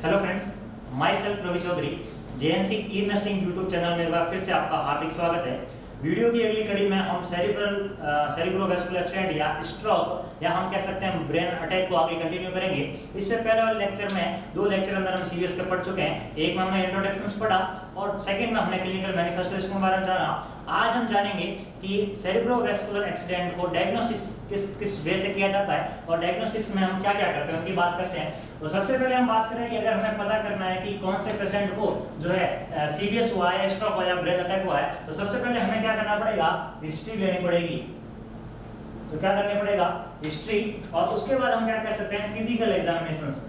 Hello friends, myself Ravi Chaudhary JNC E nursing YouTube channel में एक बार फिर से आपका हार्दिक स्वागत है। वीडियो की अगली कड़ी में हम सेरिब्रोवैस्कुलर एक्सीडेंट या स्ट्रोक या हम कह सकते हैं ब्रेन अटैक को आगे कंटिन्यू करेंगे। इससे पहले वाले लेक्चर में दो लेक्चर अंदर हम सीवीएस के पढ़ चुके हैं। एक में हमने इंट्रोडक्शंस पढ़ा और सेकंड में हमने क्लिनिकल मैनिफेस्टेशन के बारे में जाना। आज हम जानेंगे कि सेरिब्रोवैस्कुलर एक्सीडेंट को डायग्नोसिस किस वे से किया जाता है और डायग्नोसिस में हम क्या क्या करते हैं उनकी बात करते हैं। तो सबसे पहले हम बात करें कि अगर हमें पता करना है कि कौन से पेशेंट को जो है सीरियस हुआ है, स्ट्रोक हुआ या ब्रेन अटैक हुआ है, तो सबसे पहले हमें क्या करना पड़ेगा, हिस्ट्री लेनी पड़ेगी। तो क्या करना पड़ेगा, हिस्ट्री, और उसके बाद हम क्या कह सकते हैं, फिजिकल एग्जामिनेशंस।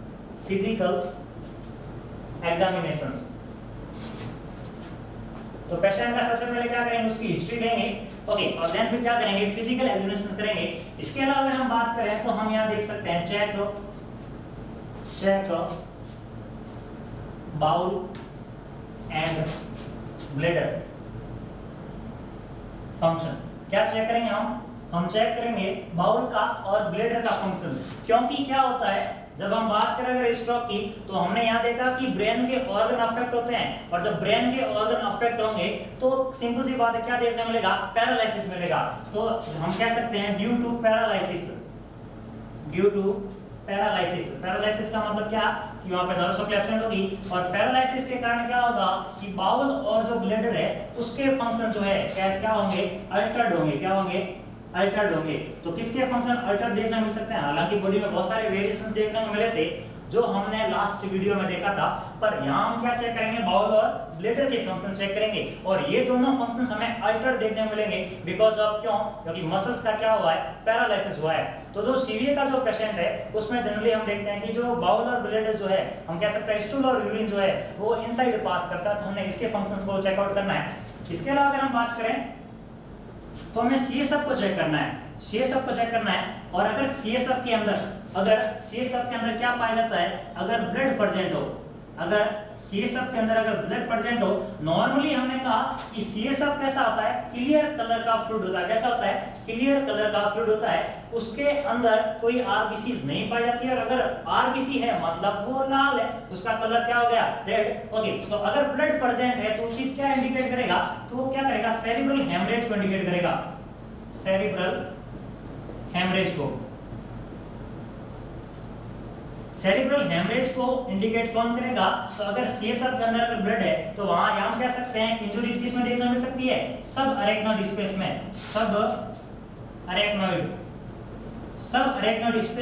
तो पेशेंट का सबसे पहले क्या करेंगे, उसकी हिस्ट्री लेंगे, ओके, और देन फिर क्या करेंगे, फिजिकल एग्जामिनेशन करेंगे। इसके अलावा अगर हम बात करें तो हम यहाँ देख सकते हैं check bowel and bladder function. क्या चेक करेंगे हम चेक करेंगे बाउल का और ब्लैडर का फंक्शन। क्योंकि क्या होता है, जब हम बात करें अगर स्ट्रोक की, तो हमने यहाँ देखा कि ब्रेन के ऑर्गन अफेक्ट होते हैं, और जब ब्रेन के ऑर्गन अफेक्ट होंगे तो सिंपल सी बात है, क्या देखने मिलेगा, पैरालिसिस मिलेगा। तो हम कह सकते हैं ड्यू टू पैरालिसिस। पैरालिसिस का मतलब क्या कि वहां पे नर्व सप्लाई एब्सेंट होगी, और पैरालिसिस के कारण क्या होगा कि बाउल और जो ब्लैडर है उसके फंक्शन जो है क्या होंगे, अल्टर्ड होंगे। तो किसके फंक्शन अल्टर्ड देखने मिल सकते हैं। हालांकि बॉडी में बहुत सारे वेरिएशंस देखने को मिले थे जो हमने लास्ट वीडियो में देखा था, पर यहाँ हम क्या चेक करेंगे, बाउल और ब्लैडर के फंक्शन चेक करेंगे, और ये दोनों फंक्शंस हमें अल्टर्ड देखने को मिलेंगे। बिकॉज ऑफ क्यों, क्योंकि मसल्स का क्या हुआ है, पैरालिसिस हुआ है। तो जो सीवीए का जो पेशेंट है उसमें जनरली हम देखते हैं कि जो बाउल और ब्लैडर जो है, हम कह सकते हैं स्टूल और यूरिन जो है वो इनसाइड पास करता है, तो हमने इसके फंक्शंस को चेकआउट करना है। इसके अलावा अगर हम बात करें तो हमें सीएसएफ को चेक करना है, और अगर सीएसएफ के अंदर क्या पाया जाता है, अगर ब्लड प्रेजेंट हो, नॉर्मली हमने कहा कि सीएसएफ कैसा होता है, क्लियर कलर का फ्लूइड होता है। कैसा होता है, क्लियर कलर का फ्लूइड होता है। उसके अंदर कोई आरबीसी नहीं पाई जाती है, और अगर आरबीसी है मतलब वो लाल है, उसका कलर क्या हो गया, रेड। ओके, तो अगर ब्लड प्रेजेंट है तो चीज क्या इंडिकेट करेगा, तो वो क्या करेगा, सेरिब्रल हेमरेज को इंडिकेट करेगा। सेरिब्रल हेमरेज को इंडिकेट कौन करेगा, तो अगर सीएसएफ के अंदर अगर ब्लड है तो वहां हम कह सकते हैं इंजुरीज किसमें देखने मिल सकती है, सब अरेक्नोइड स्पेस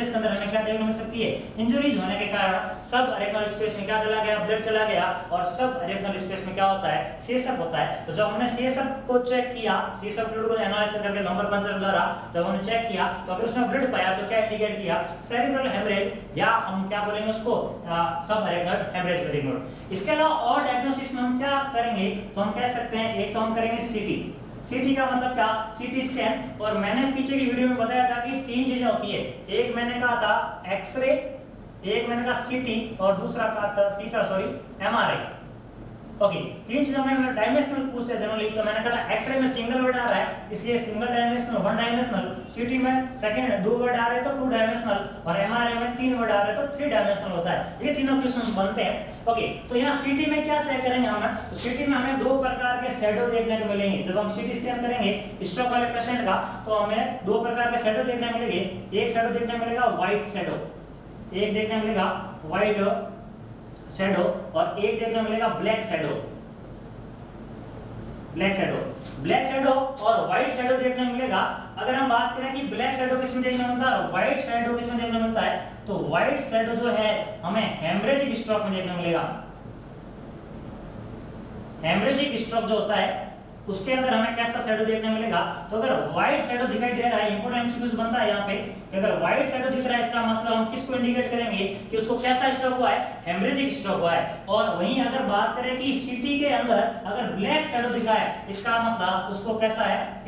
के अंदर हमें क्या देखने मिल सकती है, इंजुरीज होने के कारण सब अरेक्नोइड स्पेस में क्या चला गया, ब्लड चला गया, और सब अरेक्नोइड स्पेस में क्या होता है, सीएसएफ होता है। तो जब हमने सीएसएफ को चेक किया, सीएसएफ फ्लूइड को एनालिसिस करके नंबर पंचर द्वारा जब हमने चेक किया, तो अगर उसमें ब्लड पाया तो क्या इंडिकेट किया, सेरिब्रल हेमरेज, या हम क्या बोलेंगे उसको, सब अरेक्नोइड हेमरेज बोलेंगे। इसके अलावा और डायग्नोसिस में हम क्या करेंगे, तो हम कह सकते हैं एक तो हम करेंगे सीटी का मतलब क्या, सीटी स्कैन। और मैंने पीछे की वीडियो में बताया था कि तीन चीजें होती है, एक मैंने कहा था एक्सरे, एक मैंने कहा सीटी, और तीसरा एमआरआई। ओके, तीन चीजों में डायमेंशनल पूछते हैं जनरली। तो मैंने कहा था एक्सरे में सिंगल वर्ड आ रहा है, इसलिए सिंगल डायमेंशनल, वन डायमेंशनल। सीटी में सेकंड दो वर्ड आ रहे हैं तो टू डायमेंशनल, और एमआरआई में तीन वर्ड आ रहे हैं तो थ्री डायमेंशनल होता है। ये तीनों क्वेश्चंस बनते हैं। ओके, तो यहाँ सीटी में क्या चेक करेंगे हम, तो सीटी में हमें दो प्रकार के शैडो देखने को मिलेंगे। जब हम सीटी स्कैन करेंगे स्ट्रोक वाले पेशेंट का, तो हमें दो प्रकार के शैडो देखने को मिलेंगे। एक शैडो देखने को मिलेगा व्हाइट शैडो, और एक देखने को मिलेगा ब्लैक शैडो और व्हाइट शैडो देखने को मिलेगा। अगर हम बात करें कि ब्लैक शैडो किसमें देखने को मिलता है और व्हाइट शैडो किसमें देखने को मिलता है, तो व्हाइट शैडो जो है हमें हेमरेजिक स्ट्रोक में देखने को मिलेगा। हेमरेजिक स्ट्रोक जो होता है उसके अंदर हमें कैसा शैडो देखने मिलेगा, तो अगर व्हाइट शैडो दिखाई दे रहा है, इंपॉर्टेंट एमसीक्यूज बनता है यहाँ पे कि अगर व्हाइट शैडो दिख रहा है, इसका मतलब हम किसको इंडिकेट करेंगे कि उसको कैसा स्ट्रोक हुआ है, हेमरेजिक स्ट्रोक हुआ है। और वहीं अगर बात करें कि सीटी के अंदर अगर ब्लैक शैडो दिखा है, इसका मतलब उसको कैसा है,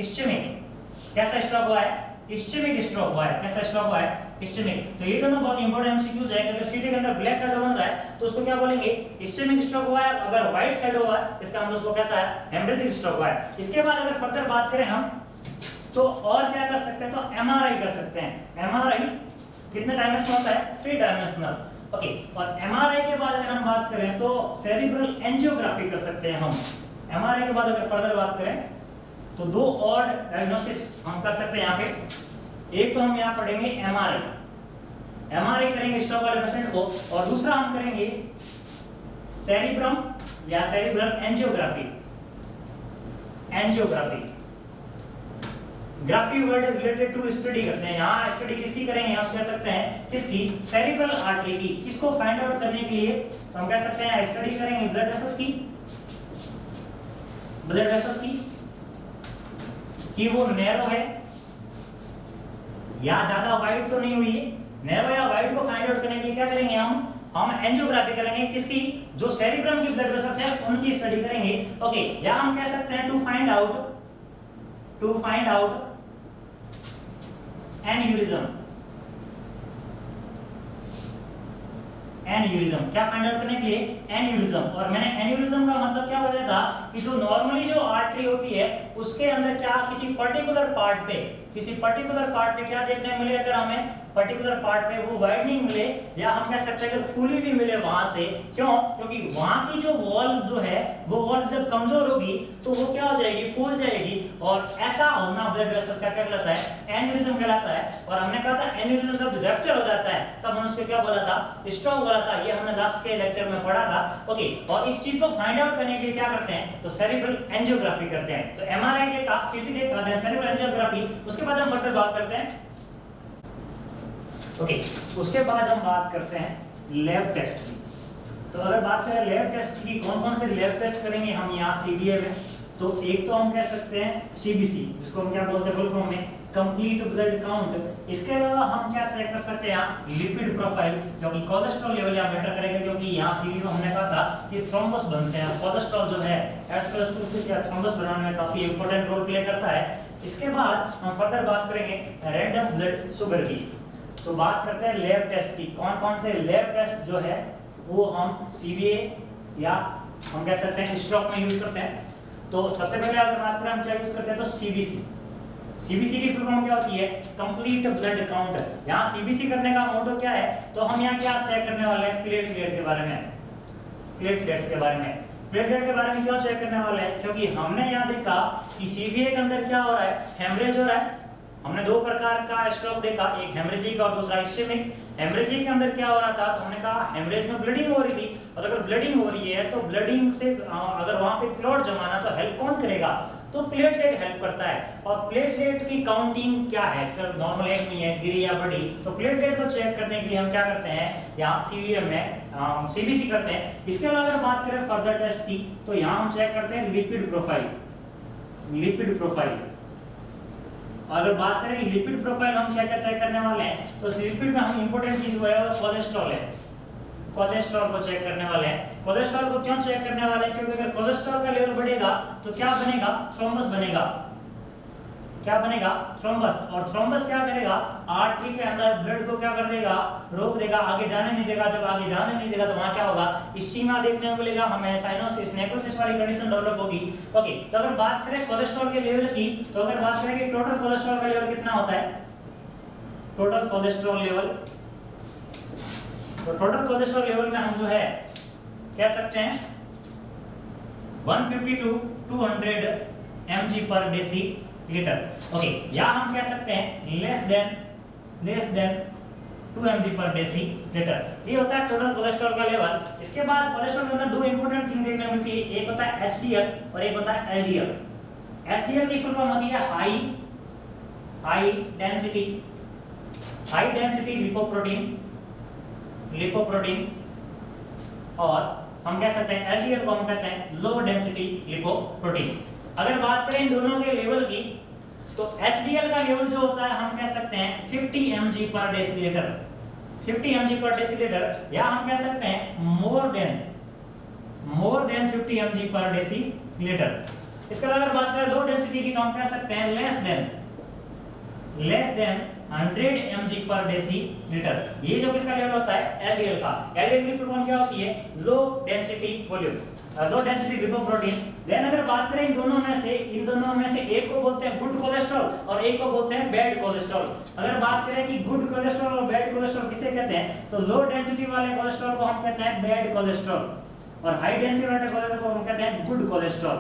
कैसा स्ट्रोक हुआ है, इस्चेमिक स्ट्रोक हुआ है। कैसा स्ट्रोक हुआ है, इस्चेमिक। तो ये दोनों बहुत इंपॉर्टेंट एमसीक्यूज है। अगर सीटी के अंदर ब्लैक शैडो बन रहा है तो उसको क्या बोलेंगे, इस्चेमिक स्ट्रोक हुआ है। अगर व्हाइट शैडो हुआ है इसका मतलब उसको कैसा है, हेमरेजिक स्ट्रोक हुआ है। इसके बाद अगर फर्दर बात करें हम तो और क्या कर सकते हैं, तो एमआरआई कर सकते हैं। एमआरआई कितने डायमेंशनल होता है, 3 डायमेंशनल। ओके, और एमआरआई के बाद अगर हम बात करें तो सेरिब्रल एंजियोग्राफी कर सकते हैं हम। एमआरआई के बाद अगर फर्दर बात करें तो दो और डायग्नोसिस हम कर सकते हैं यहाँ पे। एक तो हम यहाँ पढ़ेंगे एमआरआई करेंगे स्ट्रोक वाले पेशेंट को, और दूसरा हम करेंगे सेरिब्रम या cerebral angiography. Graphy word related to study करते हैं। यहाँ स्टडी किसकी करेंगे, हम कह सकते हैं किसकी, सेरिब्रल आर्टरी की। किसको फाइंड आउट करने के लिए तो हम कह सकते हैं स्टडी करेंगे ब्लड वेसल्स की, कि वो नैरो है या ज्यादा वाइड तो नहीं हुई है। नैरो या वाइड को फाइंड आउट करने के लिए क्या करेंगे, हम एंजियोग्राफी करेंगे। किसकी, जो सेरिब्रम की ब्लड वेसल्स है उनकी स्टडी करेंगे। ओके, या हम कह सकते हैं टू फाइंड आउट एन्यूरिज्म। क्या फाइंड आउट करने के लिए, एन्यूरिज्म। और मैंने एन्यूरिज्म का मतलब क्या बताया था कि जो नॉर्मली जो आर्टरी होती है उसके अंदर क्या किसी पर्टिकुलर पार्ट पे क्या देखने मिले, अगर हमें पर्टिकुलर पार्ट पे वो वाइडनिंग मिले, या हम कह सकते हैं अगर फूली भी मिले वहां से। क्यों, क्योंकि वहां की जो वॉल जो है वो वॉल जब कमजोर होगी तो वो क्या हो जाएगी, फूल जाएगी। और ऐसा होना ब्लड वेसल्स का क्या कहलाता है, एन्यूरिज्म कहलाता है। और हमने कहा था एन्यूरिज्म जब रप्चर हो जाता है तब हमने उसको क्या बोला था, स्ट्रोक बोला था। ये हमने लास्ट के लेक्चर में पढ़ा था। ओके, और इस चीज को फाइंड आउट करने के लिए क्या करते हैं, तो सेरिब्रल एंजियोग्राफी करते हैं। तो एमआरआई देखा, सीटी देखा, देन सेरिब्रल एंजियोग्राफी, उसके बाद हम फर्दर बात करते हैं। ओके, उसके बाद हम बात करते हैं लैब टेस्ट की। तो अगर बात करें लैब टेस्ट की, कौन कौन से लैब टेस्ट करेंगे हम यहाँ सीवीए में, तो एक तो हम कह सकते हैं सीबीसी, जिसको हम क्या बोलते हैं फुल फॉर्म में, कंप्लीट ब्लड काउंट। इसके अलावा हम क्या चेक कर सकते हैं यहाँ, लिपिड प्रोफाइल, क्योंकि कोलेस्ट्रॉल लेवल यहाँ मैटर करेगा। क्योंकि यहाँ सीवी में हमने कहा था कि थ्रोम्बस बनते हैं, कोलेस्ट्रॉल जो है एथेरोस्क्लेरोसिस या थ्रोम्बस बनाने में काफी इंपॉर्टेंट रोल प्ले करता है। इसके बाद हम फर्दर बात करेंगे रैंडम ब्लड शुगर की। तो बात करते हैं लैब टेस्ट की, कौन कौन से लैब टेस्ट जो है वो हम सीवीए या हम कह सकते हैं स्ट्रोक में यूज करते हैं। तो सबसे पहले अगर बात करें हम क्या यूज करते हैं, तो सीबीसी की फुल फॉर्म क्या होती है, कंप्लीट ब्लड काउंट। यहाँ सीबीसी करने का मोटो क्या है, तो हम यहाँ क्या चेक करने वाले हैं, प्लेटलेट्स के बारे में क्यों चेक करने वाले हैं, क्योंकि हमने यहाँ देखा कि सीवीए के अंदर क्या हो रहा है, हेमरेज हो रहा है। हमने दो प्रकार का स्ट्रोक देखा, एक हेमरेजिक और दूसरा इस्केमिक। हेमरेजिक के अंदर क्या हो रहा था, तो हमने कहा हेमरेज में ब्लीडिंग हो रही थी, और अगर ब्लीडिंग हो रही है तो ब्लीडिंग से अगर वहां पे क्लॉट जमाना तो हेल्प कौन करेगा, तो प्लेटलेट हेल्प करता है। और प्लेटलेट की काउंटिंग क्या है, तो नॉर्मल एक नहीं है, गिरी या बड़ी। तो प्लेटलेट को चेक करने के लिए हम क्या करते हैं, यहाँ सीवीएम में सीबीसी करते हैं। इसके अलावा अगर बात करें फर्दर टेस्ट की, तो यहाँ हम चेक करते हैं लिपिड प्रोफाइल। अगर बात करें कि लिपिड प्रोफाइल हम क्या क्या चेक करने वाले हैं, तो लिपिड में हम इंपॉर्टेंट चीज वो है कोलेस्ट्रॉल है। कोलेस्ट्रॉल को चेक करने वाले हैं। कोलेस्ट्रॉल को क्यों चेक करने वाले हैं, क्योंकि अगर कोलेस्ट्रॉल का लेवल बढ़ेगा तो क्या बनेगा, थ्रोम्बस बनेगा। क्या बनेगा, थ्रोम्बस। और थ्रोम्बस क्या करेगा, आर्टरी के अंदर ब्लड को क्या कर देगा, रोक देगा, आगे जाने नहीं देगा। जब आगे जाने नहीं देगा तो वहां क्या होगा, इस्चीमा देखने को मिलेगा हमें, साइनोसिस, नेक्रोसिस वाली कंडीशन डेवलप होगी। ओके, तो अगर बात करें कोलेस्ट्रॉल के लेवल की, तो अगर बात करें कि टोटल कोलेस्ट्रॉल का लेवल कितना होता है, टोटल कोलेस्ट्रॉल लेवल, तो टोटल कोलेस्ट्रॉल लेवल में हम जो है कह सकते हैं 150 to 200 mg per decilitre. Okay, या हम कह सकते हैं less than 2 mg per decilitre. ये होता है टोटल कोलेस्ट्रॉल का लेवल। इसके बाद कोलेस्ट्रॉल के अंदर दो इंपॉर्टेंट थिंग देखने मिलती है, एक होता है एचडीएल और एक होता है एलडीएल। एचडीएल की फुल फॉर्म होती है हाई डेंसिटी लिपोप्रोटीन, और हम कह सकते हैं एलडीएल को हम कहते हैं लो डेंसिटी लिपोप्रोटीन। अगर बात करें इन दोनों के लेवल की, तो एचडीएल का लेवल जो होता है हम कह सकते हैं 50 mg पर डेसीलीटर, 50 mg पर डेसीलीटर, या हम कह सकते हैं मोर देन 50 mg पर डेसीलीटर। इसके अलावा अगर बात करें लो डेंसिटी की, तो हम कह सकते हैं लेस देन 100 mg पर डेसीलीटर। ये जो किसका लेवल होता है एलडीएल का। एलडीएल की फुल फॉर्म क्या होती है low density volume, low density lipoprotein. Then अगर बात करें इन दोनों में से एक को बोलते हैं गुड कोलेस्ट्रॉल और एक को बोलते हैं बैड कोलेस्ट्रॉल। अगर बात करें कि गुड कोलेस्ट्रॉल और बैड कोलेस्ट्रॉल किसे कहते हैं तो लो डेंसिटी वाले कोलेस्ट्रॉल को हम कहते हैं बैड कोलेस्ट्रॉल और हाई डेंसिटी वाले कोलेस्ट्रॉल को हम कहते हैं गुड कोलेस्ट्रॉल।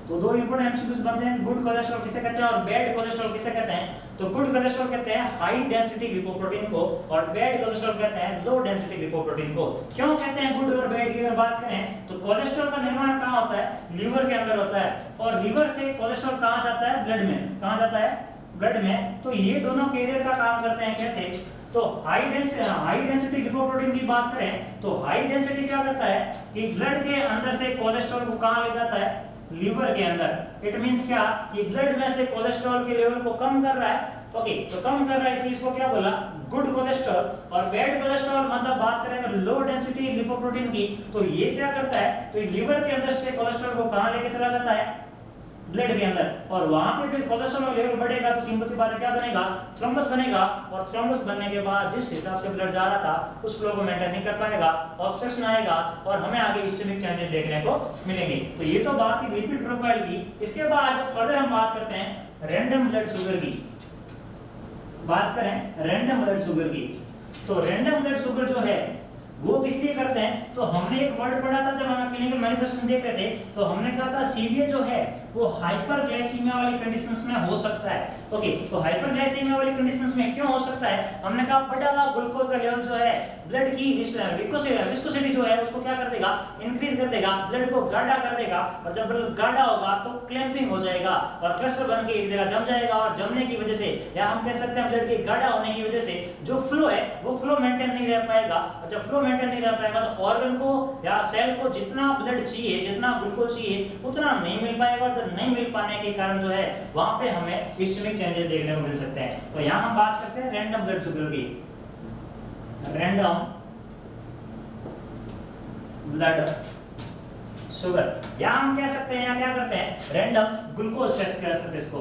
तो दो इंपोर्टेंट एमसीक्यूज बनते हैं, गुड कोलेस्ट्रॉल किसे कहते हैं और बैड कोलेस्ट्रॉल किसे कहते हैं। तो गुड कोलेस्ट्रॉल कहते हैं हाई डेंसिटी लिपोप्रोटीन को और बैड कोलेस्ट्रॉल कहते हैं लो डेंसिटी लिपोप्रोटीन को। क्यों कहते हैं गुड और बैड की अगर बात करें तो कोलेस्ट्रॉल का निर्माण कहां होता है लिवर के अंदर होता है और लिवर से कोलेस्ट्रॉल कहां जाता है ब्लड में, कहां जाता है ब्लड में। तो ये दोनों कैरियर का काम करते हैं कैसे तो हाई डेंसिटी लिपोप्रोटीन की बात करें तो हाई डेंसिटी क्या करता है कि ब्लड के अंदर से कोलेस्ट्रॉल को कहां ले जाता है लीवर के अंदर। इट मींस क्या कि ब्लड में से कोलेस्ट्रॉल के लेवल को कम कर रहा है। ओके तो कम कर रहा है इसलिए इसको क्या बोला गुड कोलेस्ट्रॉल। और बैड कोलेस्ट्रॉल मतलब बात करें अगर लो डेंसिटी लिपोप्रोटीन की तो ये क्या करता है तो लीवर के अंदर से कोलेस्ट्रॉल को कहां लेके चला जाता है ब्लड के अंदर और वहां पे फिर कोलेस्ट्रॉल का लेवल बढ़ेगा तो सिंपल सी बात है क्या बनेगा थ्रोम्बस बनेगा और थ्रोम्बस बनने के बाद जिस हिसाब से ब्लड जा रहा था उस फ्लो को मेंटेन नहीं कर पाएगा, ऑब्स्ट्रक्शन आएगा और हमें आगे इस्चेमिक चेंजेस देखने को मिलेंगे। तो ये तो बात थी लिपिड प्रोफाइल की। इसके बाद फर्दर हम बात करते हैं रैंडम ब्लड शुगर की। बात करें रैंडम ब्लड शुगर की तो रैंडम ब्लड शुगर जो है वो किस लिए करते हैं तो हमने एक वर्ड पढ़ा था जब हम क्लिनिकल मैनिफेस्टेशन देख रहे थे तो हमने कहा था सीवीए जो है वो हाइपरग्लाइसीमिया वाली कंडीशंस में हो सकता है। ओके तो हाइपरग्लाइसीमिया वाली कंडीशंस में क्यों हो सकता है हमने कहा बढ़ा हुआ ग्लूकोज का लेवल जो है ब्लड की विस्कोसिटी जो है उसको क्या कर देगा इंक्रीज कर देगा, ब्लड को गाढ़ा कर देगा और जब ब्लड गाढ़ा होगा तो क्लैंपिंग हो जाएगा और क्लस्टर बन के एक जगह जम जाएगा और जमने की वजह से या हम कह सकते हैं ब्लड के गाढ़ा होने की वजह से जो फ्लो है वो फ्लो मेंटेन नहीं रह पाएगा और जब फ्लो मेंटेन नहीं रह पाएगा तो ऑर्गन को या सेल को जितना ब्लड चाहिए जितना ग्लूकोज चाहिए उतना नहीं मिल पाएगा और जब नहीं मिल पाने के कारण जो है वहां पे हमें इस्चेमिक चेंजेस देखने को मिल सकते हैं। तो यहां हम बात करते हैं रैंडम ब्लड शुगर की। रैंडम ब्लड शुगर या हम कह सकते हैं या क्या करते हैं रैंडम ग्लूकोज टेस्ट कह सकते हैं इसको।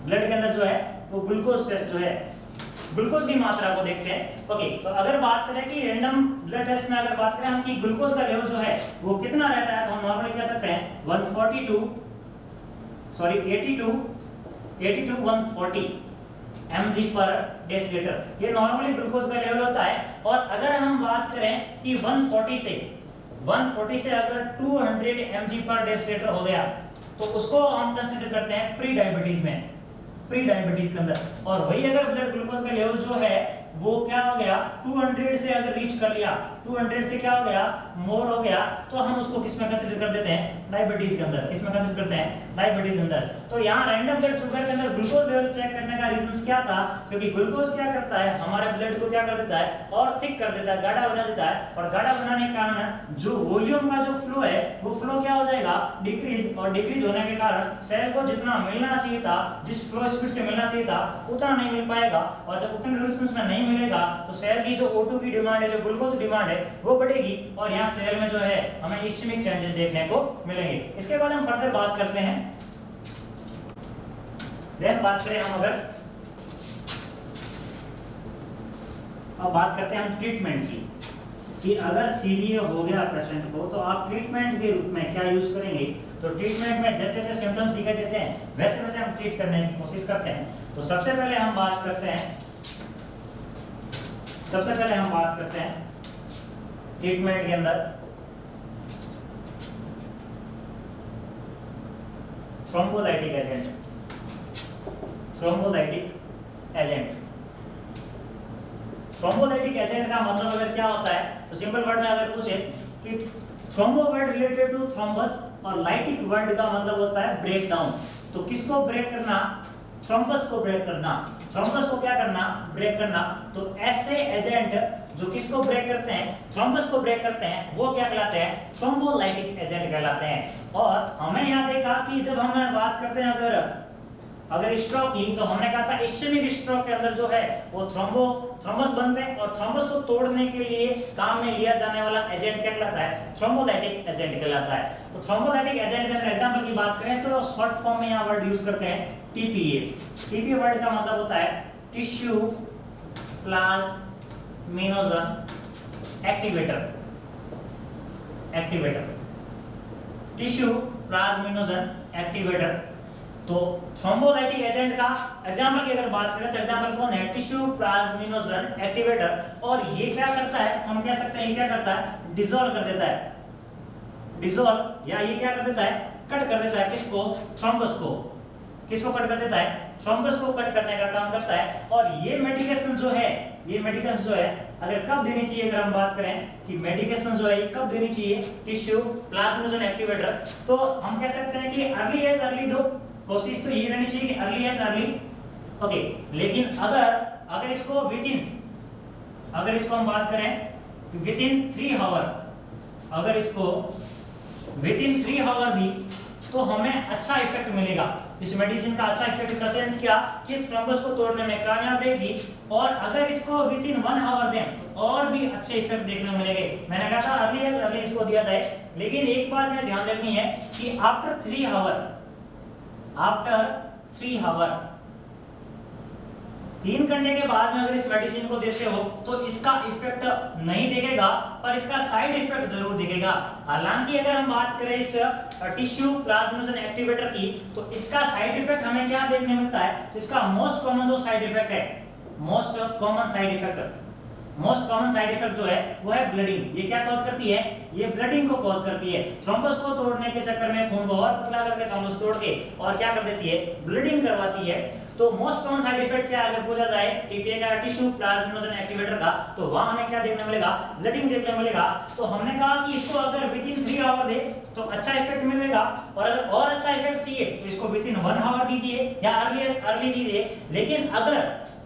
ब्लड के अंदर जो है वो ग्लूकोज टेस्ट जो है ग्लूकोज की मात्रा को देखते हैं। ओके तो अगर बात करें कि रैंडम ब्लड टेस्ट में अगर बात करें हम कि ग्लूकोज का लेवल जो है वो कितना रहता है तो हम नॉर्मली कह सकते हैं 80 to 140 mg पर डेसीलीटर ये नॉर्मली ग्लूकोज का लेवल होता है। और अगर हम बात करें कि 140 से अगर 200 mg पर डेसीलीटर हो गया तो उसको हम कंसीडर करते हैं प्री डायबिटीज में, प्री डायबिटीज के अंदर। और वही अगर ब्लड ग्लूकोज का लेवल जो है वो क्या हो गया 200 से अगर रीच कर लिया 200 से क्या हो गया मोर हो गया तो हम उसको किस में कंसीडर कर देते हैं डायबिटीज के अंदर। किस में कंसीडर करते हैं डायबिटीज के अंदर। तो यहाँ रैंडम ब्लड शुगर के अंदर ग्लूकोज लेवल चेक करने का रीजन क्या था क्योंकि ग्लूकोज क्या करता है हमारे ब्लड को क्या कर देता है और थिक कर देता है, गाढ़ा बना देता है और गाढ़ा बनाने के कारण जो वॉल्यूम का जो फ्लो है वो फ्लो क्या हो जाएगा डिक्रीज और डिक्रीज होने के कारण सेल को जितना मिलना चाहिए था जिस फ्लो स्पीड से मिलना चाहिए था उतना नहीं मिल पाएगा और जब उतने ड्यूरेशन में नहीं मिलेगा तो सेल की जो O2 की डिमांड है जो ग्लूकोज डिमांड है वो बढ़ेगी और यहाँ सेल में जो है हमें इस्चेमिक चेंजेस देखने को मिलेंगे। इसके बाद हम फर्दर बात करते हैं देन बात करें हम अगर अब बात करते हैं हम ट्रीटमेंट की कि अगर सीवीए हो गया पेशेंट को तो आप ट्रीटमेंट के रूप में क्या यूज करेंगे। तो ट्रीटमेंट में जैसे जैसे सिम्टम्स दिखाई देते हैं वैसे वैसे हम ट्रीट करने की कोशिश करते हैं। तो सबसे पहले हम बात करते हैं ट्रीटमेंट के अंदर थ्रोम्बोलाइटिक एजेंट। थ्रोम्बोलाइटिक एजेंट का मतलब अगर क्या होता है तो सिंपल वर्ड में अगर पूछे कि thrombo word related to thrombus और लाइटिक वर्ड का मतलब होता है ब्रेक डाउन। तो किसको ब्रेक करना थ्रोम्बस को ब्रेक करना। थ्रोम्बस को क्या करना ब्रेक करना। तो ऐसे एजेंट जो किसको ब्रेक करते हैं थ्रोम्बस को ब्रेक करते हैं वो क्या कहलाते हैं थ्रोम्बोलाइटिक एजेंट कहलाते हैं। और हमें यहाँ देखा कि जब हम बात करते हैं अगर स्ट्रोक की तो हमने कहा था इस्चेमिक स्ट्रोक के अंदर जो है वो थ्रोम्बस बनते हैं और थ्रोम्बस को तोड़ने के लिए काम में लिया जाने वाला एजेंट क्या कहलाता है थ्रोम्बोलाइटिक एजेंट कहलाता है। तो थ्रोम्बोलाइटिक एजेंट के अंदर एग्जांपल की बात करें तो शॉर्ट फॉर्म में यहाँ वर्ड यूज करते हैं टीपीए। टीपीए वर्ड का मतलब होता है tissue plasminogen activator tissue plasminogen activator. तो थ्रोम्बोलाइटिक एजेंट का एग्जांपल की अगर बात करें तो एग्जांपल कौन है, टिश्यू प्लाज्मिनोजन एक्टिवेटर। और ये क्या करता है, हम कह सकते हैं ये क्या करता है, डिसॉल्व कर देता है, डिसॉल्व या ये क्या कर देता है, कट कर देता है किसको, थ्रोम्बस को। किसको कट कर देता है, थ्रोम्बस को कट करने का काम करता है। और ये मेडिकेशन जो है, ये मेडिकेशन जो है अगर कब देनी चाहिए, अगर हम बात करें कि मेडिकेशन जो है ये कब देनी चाहिए, टिश्यू प्लाज्मिनोजन एक्टिवेटर, तो हम कह सकते हैं कि अर्ली एज अर्ली दो, कोशिश तो ये रहनी चाहिए कि अर्ली एज अर्ली, ओके। लेकिन अगर इसको अगर इसको हम बात करें विद इन 3 आवर, अगर इसको विद इन 3 आवर दी तो हमें अच्छा इफेक्ट मिलेगा। इस मेडिसिन का अच्छा इफेक्ट इन द सेंस क्या कि थ्रोम्बस को तोड़ने में कामयाब रहेगी। और अगर इसको विद इन 1 आवर दें तो और भी अच्छे इफेक्ट देखने को मिलेंगे। मैंने कहा था अर्ली एज अर्ली इसको दिया जाए, लेकिन एक बात यह ध्यान रखनी है कि आफ्टर 3 आवर 3 घंटे के बाद में अगर इस मेडिसिन को देते हो तो इसका इफेक्ट नहीं दिखेगा, पर इसका साइड इफेक्ट जरूर दिखेगा। हालांकि अगर हम बात करें इस टिश्यू प्लाज्मिनोजन एक्टिवेटर की, तो इसका साइड इफेक्ट हमें क्या देखने मिलता है, तो इसका मोस्ट कॉमन जो साइड इफेक्ट है, मोस्ट कॉमन साइड इफेक्ट जो है वो है ब्लीडिंग। ये क्या कॉज करती है, ये ब्लीडिंग को कॉज करती है। थ्रोम्बस को तोड़ने के चक्कर में खून को और पतला करके थ्रोम्बस तोड़ के और क्या कर देती है, ब्लीडिंग करवाती है। तो मोस्ट कॉमन साइड इफेक्ट क्या अगर पूछा जाए टीपीए का, टिश्यू प्लाज्मिनोजन एक्टिवेटर का, तो वहां हमें क्या देखने मिलेगा, ब्लीडिंग देखने मिलेगा। तो हमने कहा कि इसको अगर विद इन 3 आवर दे तो अच्छा इफेक्ट मिलेगा, और अगर और अच्छा इफेक्ट चाहिए तो इसको विद इन 1 आवर दीजिए या अर्ली दीजिए। लेकिन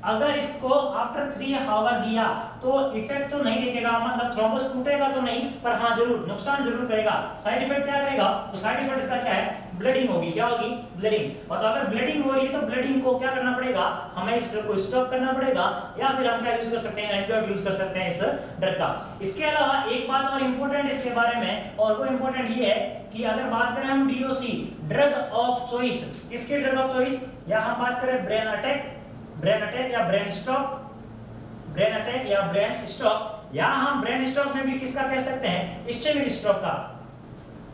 अगर इसको आफ्टर 3 आवर दिया तो इफेक्ट तो नहीं दिखेगा, मतलब थ्रोम्बस टूटेगा तो नहीं, पर हाँ जरूर नुकसान जरूर करेगा। साइड इफेक्ट क्या करेगा, तो साइड इफेक्ट इसका क्या है, ब्लीडिंग होगी। क्या होगी, ब्लीडिंग। और तो अगर ब्लीडिंग हो रही है तो ब्लीडिंग को क्या करना पड़ेगा, हमें इस ड्रग को स्टॉप करना पड़ेगा, या फिर हम क्या यूज कर सकते हैं, एंटीडोट यूज कर सकते हैं इस ड्रग का। इसके अलावा एक बात और इंपॉर्टेंट इसके बारे में, और वो इंपॉर्टेंट ये है कि अगर बात करें हम डीओसी, ड्रग ऑफ चॉइस, किसके ड्रग ऑफ चॉइस, या हम बात करें ब्रेन अटैक या ब्रेन स्ट्रोक, या हम ब्रेन स्ट्रोक में भी किसका कह सकते हैं, इस्चेमिक स्ट्रोक का।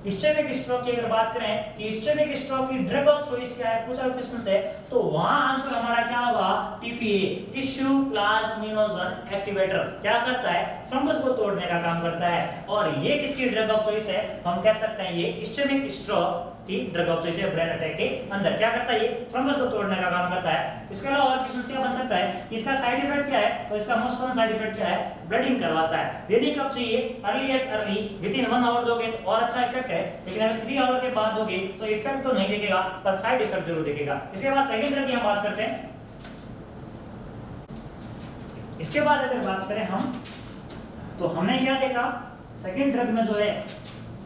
इस्चेमिक स्ट्रोक की अगर बात करें कि इस्चेमिक स्ट्रोक की ड्रग ऑफ चॉइस क्या है, पूछा क्वेश्चन से, तो वहां आंसर हमारा क्या होगा, टीपीए, टिश्यू प्लाज्मिनोजन एक्टिवेटर। क्या करता है, थ्रोम्बस को तोड़ने का काम करता है। और ये किसकी ड्रग ऑफ चॉइस है, तो हम कह सकते हैं ये इस्चेमिक स्ट्रोक की ड्रग ऑफ चॉइस है। ब्रेन अटैक के अंदर क्या करता है, ये थ्रोम्बस को तोड़ने का काम करता है। इसके अलावा और क्वेश्चन क्या बन सकता है कि इसका साइड इफेक्ट क्या है, तो इसका मोस्ट कॉमन साइड इफेक्ट क्या है, ब्लीडिंग करवाता है। देने कब चाहिए, early age early, within 1 hour दोगे तो और अच्छा इफेक्ट है, लेकिन अगर 3 आवर के बाद दोगे तो इफेक्ट तो नहीं दिखेगा, पर साइड इफेक्ट जरूर दिखेगा। इसके बाद सेकंड ड्रग की हम बात करते हैं। इसके बाद अगर बात करें हम, तो हमने क्या देखा, सेकंड ड्रग में जो है,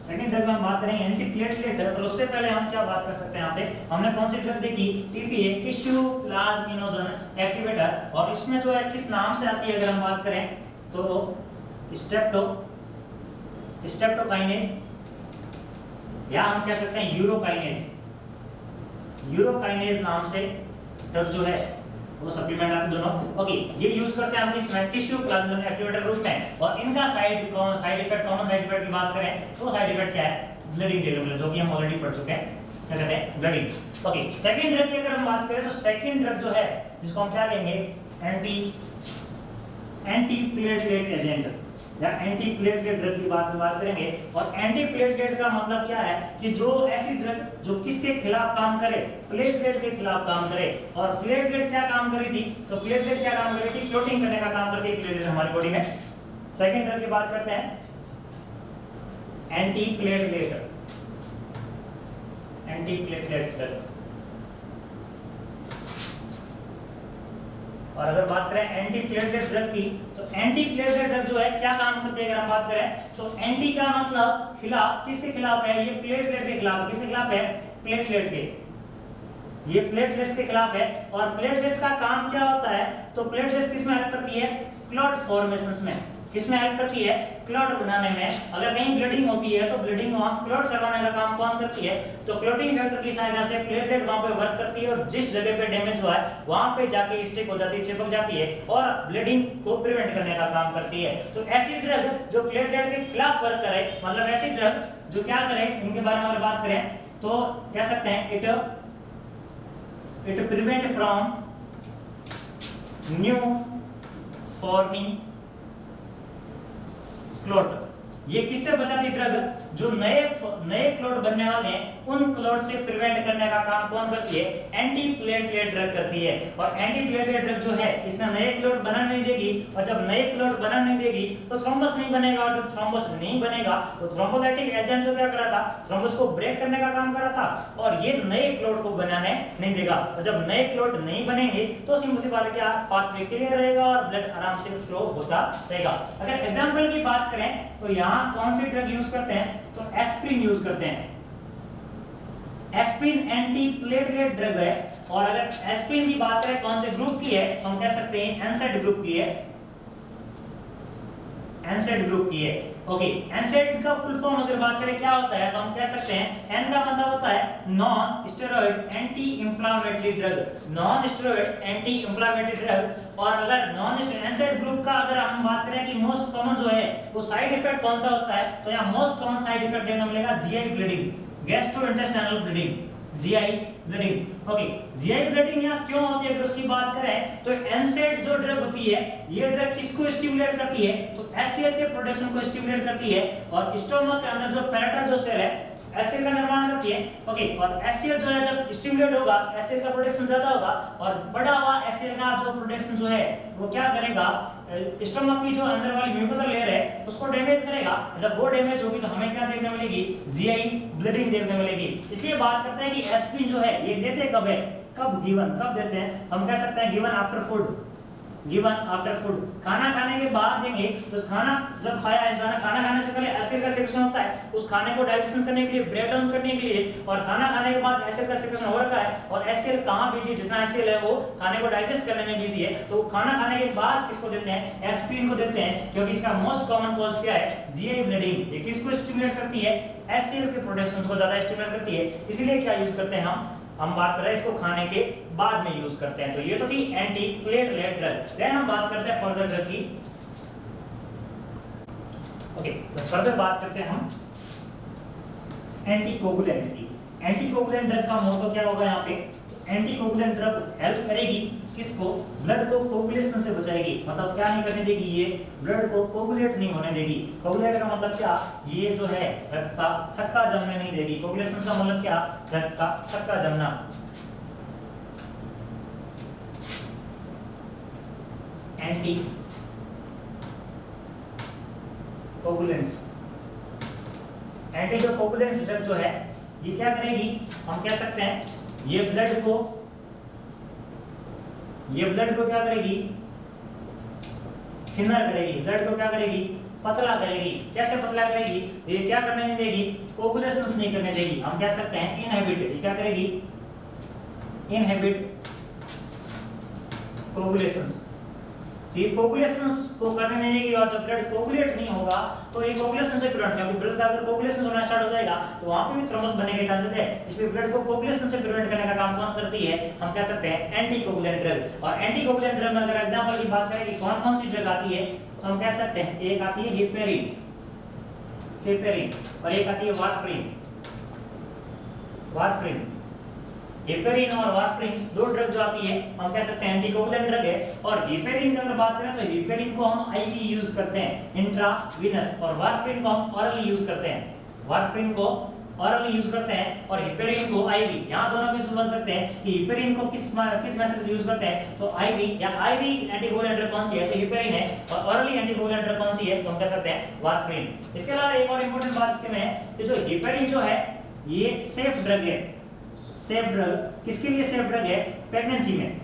सेकंड ड्रग में हम बात करेंगे एंटीप्लेटलेट ड्रग। और उससे पहले हम क्या बात कर सकते हैं, यहाँ पे हमने कौन सी ड्रग देखी, टीपीए, टिश्यू प्लाज्मिनोजन एक्टिवेटर। और इसमें जो है किस नाम से आती है अगर हम बात करें तो स्ट्रेप्टोकाइनेज, या हम कह सकते हैं यूरोकाइनेज नाम से ड्रग जो है वो सप्लीमेंट आते दोनों। ओके, ये यूज करते हैं हम किसमें, टिश्यू प्लाज्मिनोजन एक्टिवेटर रूप में। और इनका side effect, common side effect की बात करें तो साइड इफेक्ट क्या है, ब्लीडिंग देखने को मिले, जो कि हम ऑलरेडी पढ़ चुके हैं, क्या कहते हैं, ब्लीडिंग। ओके, सेकंड ड्रग की अगर हम बात करें तो सेकंड ड्रग जो है जिसको हम क्या कहेंगे, एंटीप्लेटलेट एजेंट या एंटीप्लेटलेट ड्रग की बात करेंगे। और एंटीप्लेटलेट का मतलब क्या है कि जो ऐसी ड्रग जो किसके खिलाफ काम करे, प्लेटलेट के खिलाफ काम करे। और प्लेटलेट क्या काम करी थी, तो प्लेटलेट क्या काम करी थी, क्लोटिंग करने का काम करती है प्लेटलेट हमारी बॉडी में। सेकंड ड्रग की बात करते हैं एंटीप्लेटलेट्स ड्रग। और अगर बात करें एंटीप्लेटलेट ड्रग की, तो एंटीप्लेटलेट ड्रग जो है क्या काम करती है अगर हम बात करें तो एंटी का मतलब खिलाफ, किसके खिलाफ है, ये प्लेटलेट के खिलाफ। किसके खिलाफ है, प्लेटलेट के, ये प्लेटलेट्स के खिलाफ है। और प्लेटलेट्स का काम क्या होता है, तो प्लेटलेट्स किसमें हेल्प करती है, क्लॉट फॉर्मेशंस में। किसमें हेल्प करती है? क्लॉट बनाने में। अगर कहीं ब्लीडिंग होती है तो ब्लीडिंग वहां क्लॉट करवाने का काम कौन करती है? तो क्लॉटिंग फैक्टर की सहायता से प्लेटलेट वहां पे वर्क करती है और जिस जगह पे डैमेज हुआ है वहां पे जाके स्टिक हो जाती है, चिपक जाती है और ब्लीडिंग को प्रिवेंट करने का काम करती है। तो ऐसी ड्रग जो प्लेटलेट के खिलाफ वर्क करे, मतलब ऐसी ड्रग जो क्या करे, इनके बारे में अगर बात करें तो कह सकते हैं it prevent from new forming clot. ये किससे बचाती ड्रग? जो नए क्लॉट बनने वाले हैं उन क्लॉट से प्रिवेंट करने का काम कौन करती है? एंटी प्लेटलेट ड्रग करती है। और एंटी प्लेटलेट ड्रग जो है इसने नए क्लॉट बनाने नहीं देगी, और जब नए क्लॉट बनाने नहीं देगी तो थ्रोम्बस नहीं बनेगा, और जब थ्रोम्बस नहीं बनेगा तो थ्रोम्बोलाइटिक एजेंट जो क्या कर रहा था? थ्रोम्बस को ब्रेक करने का काम कर रहा था, और ये नए क्लॉट को बनाने नहीं देगा। और जब नए क्लॉट नहीं बनेंगे तो सिंपल सी बात है क्या? पाथवे क्लियर रहेगा और ब्लड आराम से फ्लो होता रहेगा। अगर एग्जांपल की बात करें तो यहाँ कौन सी ड्रग यूज करते हैं? तो एस्पिरिन यूज करते हैं। एस्पिरिन एंटी प्लेटलेट ड्रग है। और अगर एस्पिरिन की बात करें कौन से ग्रुप की है, तो हम कह सकते हैं एनसेड ग्रुप की है। एनसेड ग्रुप की है। ओके, एनसेड का फुल फॉर्म अगर बात करें क्या होता है तो हम कह सकते हैं एन का मतलब होता है non steroid anti inflammatory drug. Non steroid anti inflammatory drug. और अगर नॉन एनसेड ग्रुप का अगर हम बात करें कि मोस्ट कॉमन जो है वो साइड इफेक्ट कौन सा होता है, तो यहाँ मोस्ट कॉमन साइड इफेक्ट देखने मिलेगा GI bleeding, gastrointestinal bleeding, GI bleeding. Okay, GI bleeding यहाँ क्यों होती है अगर उसकी बात करें तो एनसेड जो ड्रग होती है ये ड्रग किसको स्टिमुलेट करती है? तो एचसीएल के प्रोडक्शन को स्टिमुलेट करती है, और स्टोमक के अंदर जो पैराटा जो सेल है एचसीएल का निर्माण करती है। ओके, और एचसीएल जो है जब स्टिमुलेट होगा तो एचसीएल का प्रोडक्शन ज्यादा होगा, और बड़ा हुआ एचसीएल का जो प्रोडक्शन जो है वो क्या करेगा? स्टोमक की जो अंदर वाली म्यूकोसा लेयर है उसको डैमेज करेगा। जब वो डैमेज होगी तो हमें क्या देखने मिलेगी? जीआई ब्लीडिंग देखने मिलेगी। इसलिए बात करते हैं कि एस्पिरिन जो है ये देते कब है? कब गिवन, कब देते हैं? हम कह सकते हैं given after food. Given after food, खाना खाने के बाद देंगे। तो खाना जब खाया इंसान, खाना खाने से पहले एसिड का सेक्रेशन होता है, उस खाने को डाइजेशन करने के लिए, ब्रेक डाउन करने के लिए, और खाना खाने के बाद एसिड का सेक्रेशन हो रखा है, और एसिड कहाँ बिजी? जितना एसिड है वो खाने को डाइजेस्ट करने में बिजी है। तो खाना खाने के बाद किसको देते हैं? एस्पिरिन को देते हैं, क्योंकि इसका मोस्ट कॉमन कॉज क्या है? GI bleeding. ये किसको स्टिमुलेट करती है? एसिड के प्रोडक्शन को ज्यादा स्टिमुलेट करती है। इसीलिए क्या यूज करते हैं हम बात कर रहे हैं इसको खाने के बाद में यूज करते हैं। तो ये तो थी एंटी प्लेटलेट ड्रग। देन हम बात करते हैं फर्दर ड्रग की। ओके, तो फर्दर बात करते हैं हम एंटीकोगुलेंट की। एंटीकोगुलेंट ड्रग का मोटो क्या होगा यहाँ पे? एंटीकोगुलेंट ड्रग हेल्प करेगी किसको? ब्लड को कोगुलेशन से बचाएगी। मतलब क्या नहीं करने देगी? ये ब्लड को कोगुलेट नहीं होने देगी। कोगुलेट का मतलब क्या? ये जो है रक्त का थक्का जमने नहीं देगी। कोगुलेशन का मतलब क्या? रक्त का थक्का जमना। एंटी कोगुलेंट्स, एंटी जो कोगुलेंट्स ड्रग जो है ये क्या करेगी? हम कह सकते हैं ये ब्लड को क्या करेगी? थिनर करेगी। ब्लड को क्या करेगी? पतला करेगी। कैसे पतला करेगी? ये क्या करने नहीं देगी? कोगुलेशंस नहीं करने देगी। हम कह सकते हैं इनहिबिट। ये क्या करेगी? इनहिबिट कोगुलेशंस। ये कोगुलेशंस को करने नहीं देगी, और जब ब्लड कोगुलेट नहीं होगा तो ये कोगुलेशन से प्रिवेंट, क्योंकि ब्लड का अगर कोगुलेशन होना स्टार्ट हो जाएगा तो वहां पे भी थ्रोम्बस बनने के चांसेस है। इसलिए ब्लड को कोगुलेशन से प्रिवेंट करने का काम कौन करती है? हम कह सकते हैं एंटीकोगुलेंट ड्रग। और एंटीकोगुलेंट ड्रग में अगर एग्जांपल की बात करें कि कौन कौन सी ड्रग आती है तो हम कह सकते हैं एक आती है हेपेरिन, और एक आती है वारफरिन। हेपेरिन और वारफरिन दो ड्रग जो आती है हम कह सकते हैं एंटीकोगुलेंट ड्रग है। और हेपेरिन की अगर बात करें तो हेपेरिन को हम आईवी यूज करते हैं, इंट्रावीनस, और वारफरिन को हम ओरली यूज करते हैं। वारफरिन को ओरली यूज करते हैं और हेपेरिन को आईवी। यहां दोनों को समझ सकते हैं कि हेपेरिन को किस मेथड से यूज करते हैं तो आईवी, या आईवी एंटीकोगुलेंट ड्रग कौन सी है तो हेपेरिन है, और ओरली एंटीकोगुलेंट ड्रग कौन सी है तो हम कह सकते हैं वारफरिन। इसके अलावा एक और इंपॉर्टेंट बात इसके में है कि जो हेपेरिन जो है ये सेफ ड्रग है। सेफ ड्रग किसके लिए सेफ ड्रग है? प्रेगनेंसी में।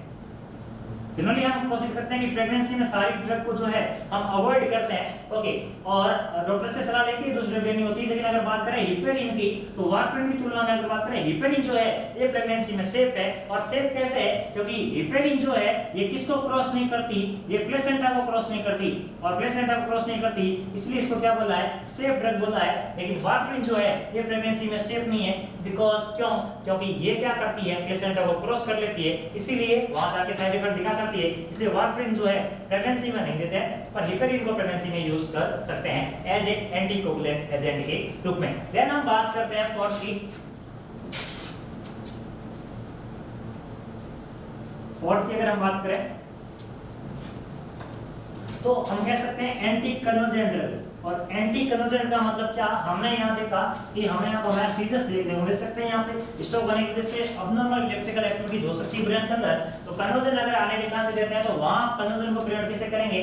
जनरली हम कोशिश करते हैं कि प्रेगनेंसी में सारी ड्रग को जो है हम अवॉइड करते हैं, ओके, और डॉक्टर से सलाह लेके दूसरी ड्रग लेनी होती है। लेकिन अगर बात करें हिपेरिन की, तो वारफेरिन की तुलना में अगर बात करें हिपेरिन जो है ये प्रेगनेंसी में सेफ है। और सेफ कैसे है? क्योंकि हिपेरिन जो है ये किसको क्रॉस नहीं करती, ये प्लेसेंटा को क्रॉस नहीं करती, और प्लेसेंटा को क्रॉस नहीं करती इसलिए इसको क्या बोला है, सेफ ड्रग बोला है। लेकिन वारफेरिन जो है ये प्रेगनेंसी में सेफ नहीं है, बिकॉज क्यों? क्योंकि ये क्या करती है, प्लेसेंटा को क्रॉस कर लेती है, इसीलिए वहां जाके साइड इफेक्ट दिखा सकती है। इसलिए वारफेरिन जो है प्रेगनेंसी में नहीं देते हैं, पर हिपेरिन को प्रेगनेंसी में यूज कर सकते हैं एज ए एंटीकोगुलेंट एजेंट के रूप में। देन हम बात करते हैं फोर्थ की अगर हम बात करें तो हम कह सकते हैं एंटी कन्वर्जेंट ड्रग। और एंटी कन्वर्जेंट का मतलब क्या? हमने यहाँ देखा कि हमें यहाँ पर सीजस देखने को मिल सकते हैं, यहाँ पे स्ट्रोक होने की वजह से अबनॉर्मल इलेक्ट्रिकल एक्टिविटीज हो सकती है ब्रेन के अंदर। तो कन्वर्जेंट अगर आने के चांसेस रहते हैं तो वहां कन्वर्जेंट को प्रिवेंट कैसे करेंगे?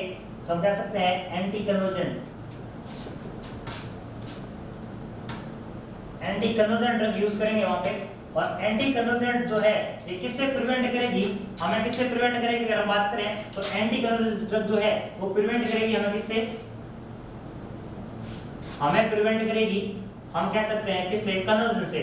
तो हम कह सकते हैं एंटी कन्वर्जेंट ड्रग यूज करेंगे वहां पे। और एंटी कन्वर्जेंट जो है ये किससे प्रिवेंट करेगी? हमें किससे प्रिवेंट करेगी? अगर हम बात करें तो एंटी कन्वर्जेंट ड्रग जो है वो प्रिवेंट करेगी हमें किससे? हमें प्रिवेंट करेगी, हम कह सकते हैं किससे? कन्वर्जन से।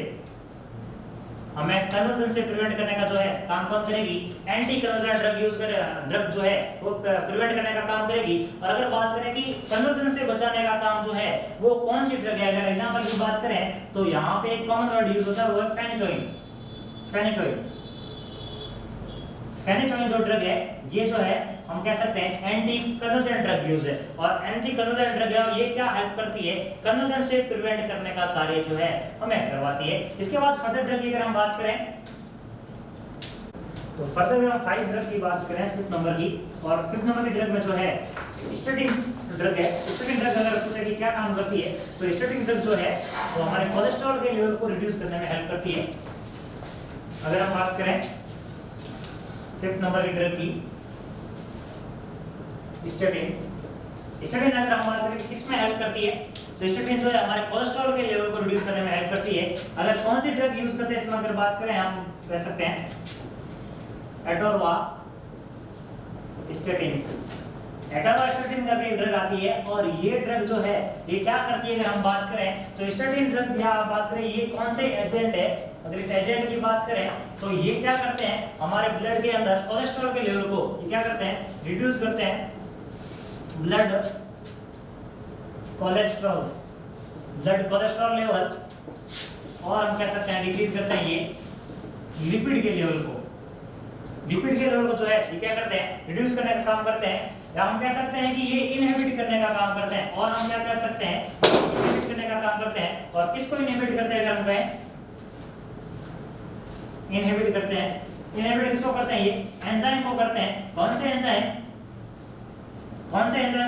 हमें कन्वर्जन से प्रिवेंट करने का जो है काम कौन करेगी? एंटी कन्वर्जन ड्रग यूज करे, ड्रग जो है वो प्रिवेंट करने का काम करेगी। और अगर बात करें कि कन्वर्जन से बचाने का काम जो है वो कौन सी ड्रग है, अगर एग्जांपल की बात करें तो यहाँ पे एक कॉमन वर्ड यूज होता है वो है फेनिटोइन। फेनिटोइन जो ड्रग है ये जो है हम कह सकते हैं एंटी कन्वर्जेंट ड्रग यूज है। और एंटी कन्वर्जेंट ड्रग है और ये क्या हेल्प करती है? कन्वर्जन से प्रिवेंट करने का कार्य जो है हमें करवाती है। इसके बाद फर्दर ड्रग की अगर हम बात करें तो फर्दर हम 5 ड्रग की बात करें 5th नंबर की। और 5th नंबर की ड्रग में जो है स्टेटिन ड्रग है। स्टेटिन ड्रग अगर पूछे कि क्या काम करती है तो स्टेटिन ड्रग जो है वो हमारे कोलेस्ट्रॉल के लेवल को रिड्यूस करने में हेल्प करती है। अगर हम बात करें 5th नंबर की ड्रग की स्टेटिन अगर हम बात करें किस में हेल्प करती है तो स्टेटिन जो है हमारे कोलेस्ट्रॉल के लेवल को रिड्यूस करने में हेल्प करती है। अगर कौन सी ड्रग यूज करते हैं इसमें अगर बात करें हम कह सकते हैं एटोरवास्टेटिन का भी ड्रग आती है। और ये ड्रग जो है ये क्या करती है? अगर हम बात करें तो स्टेटिन ड्रग या बात करें ये कौन से एजेंट है, अगर इस एजेंट की बात करें तो ये क्या करते हैं? हमारे ब्लड के अंदर कोलेस्ट्रॉल के लेवल को ये क्या करते हैं? रिड्यूस करते हैं। ब्लड कोलेस्ट्रॉल लेवल, और हम कह सकते हैं डिक्रीज करते हैं ये लिपिड के लेवल को। लिपिड के लेवल को जो है ये क्या करते हैं? रिड्यूस करने का काम करते हैं, या हम कह सकते हैं कि ये इनहिबिट करने का काम करते हैं। और हम क्या कह सकते हैं? इनहिबिट करने का काम करते हैं। और किसको इनहिबिट करते हैं? अगर हम कहें इनहिबिट करते हैं, इनहिबिट किसको करते हैं? ये एंजाइम को करते हैं। कौन से एंजाइम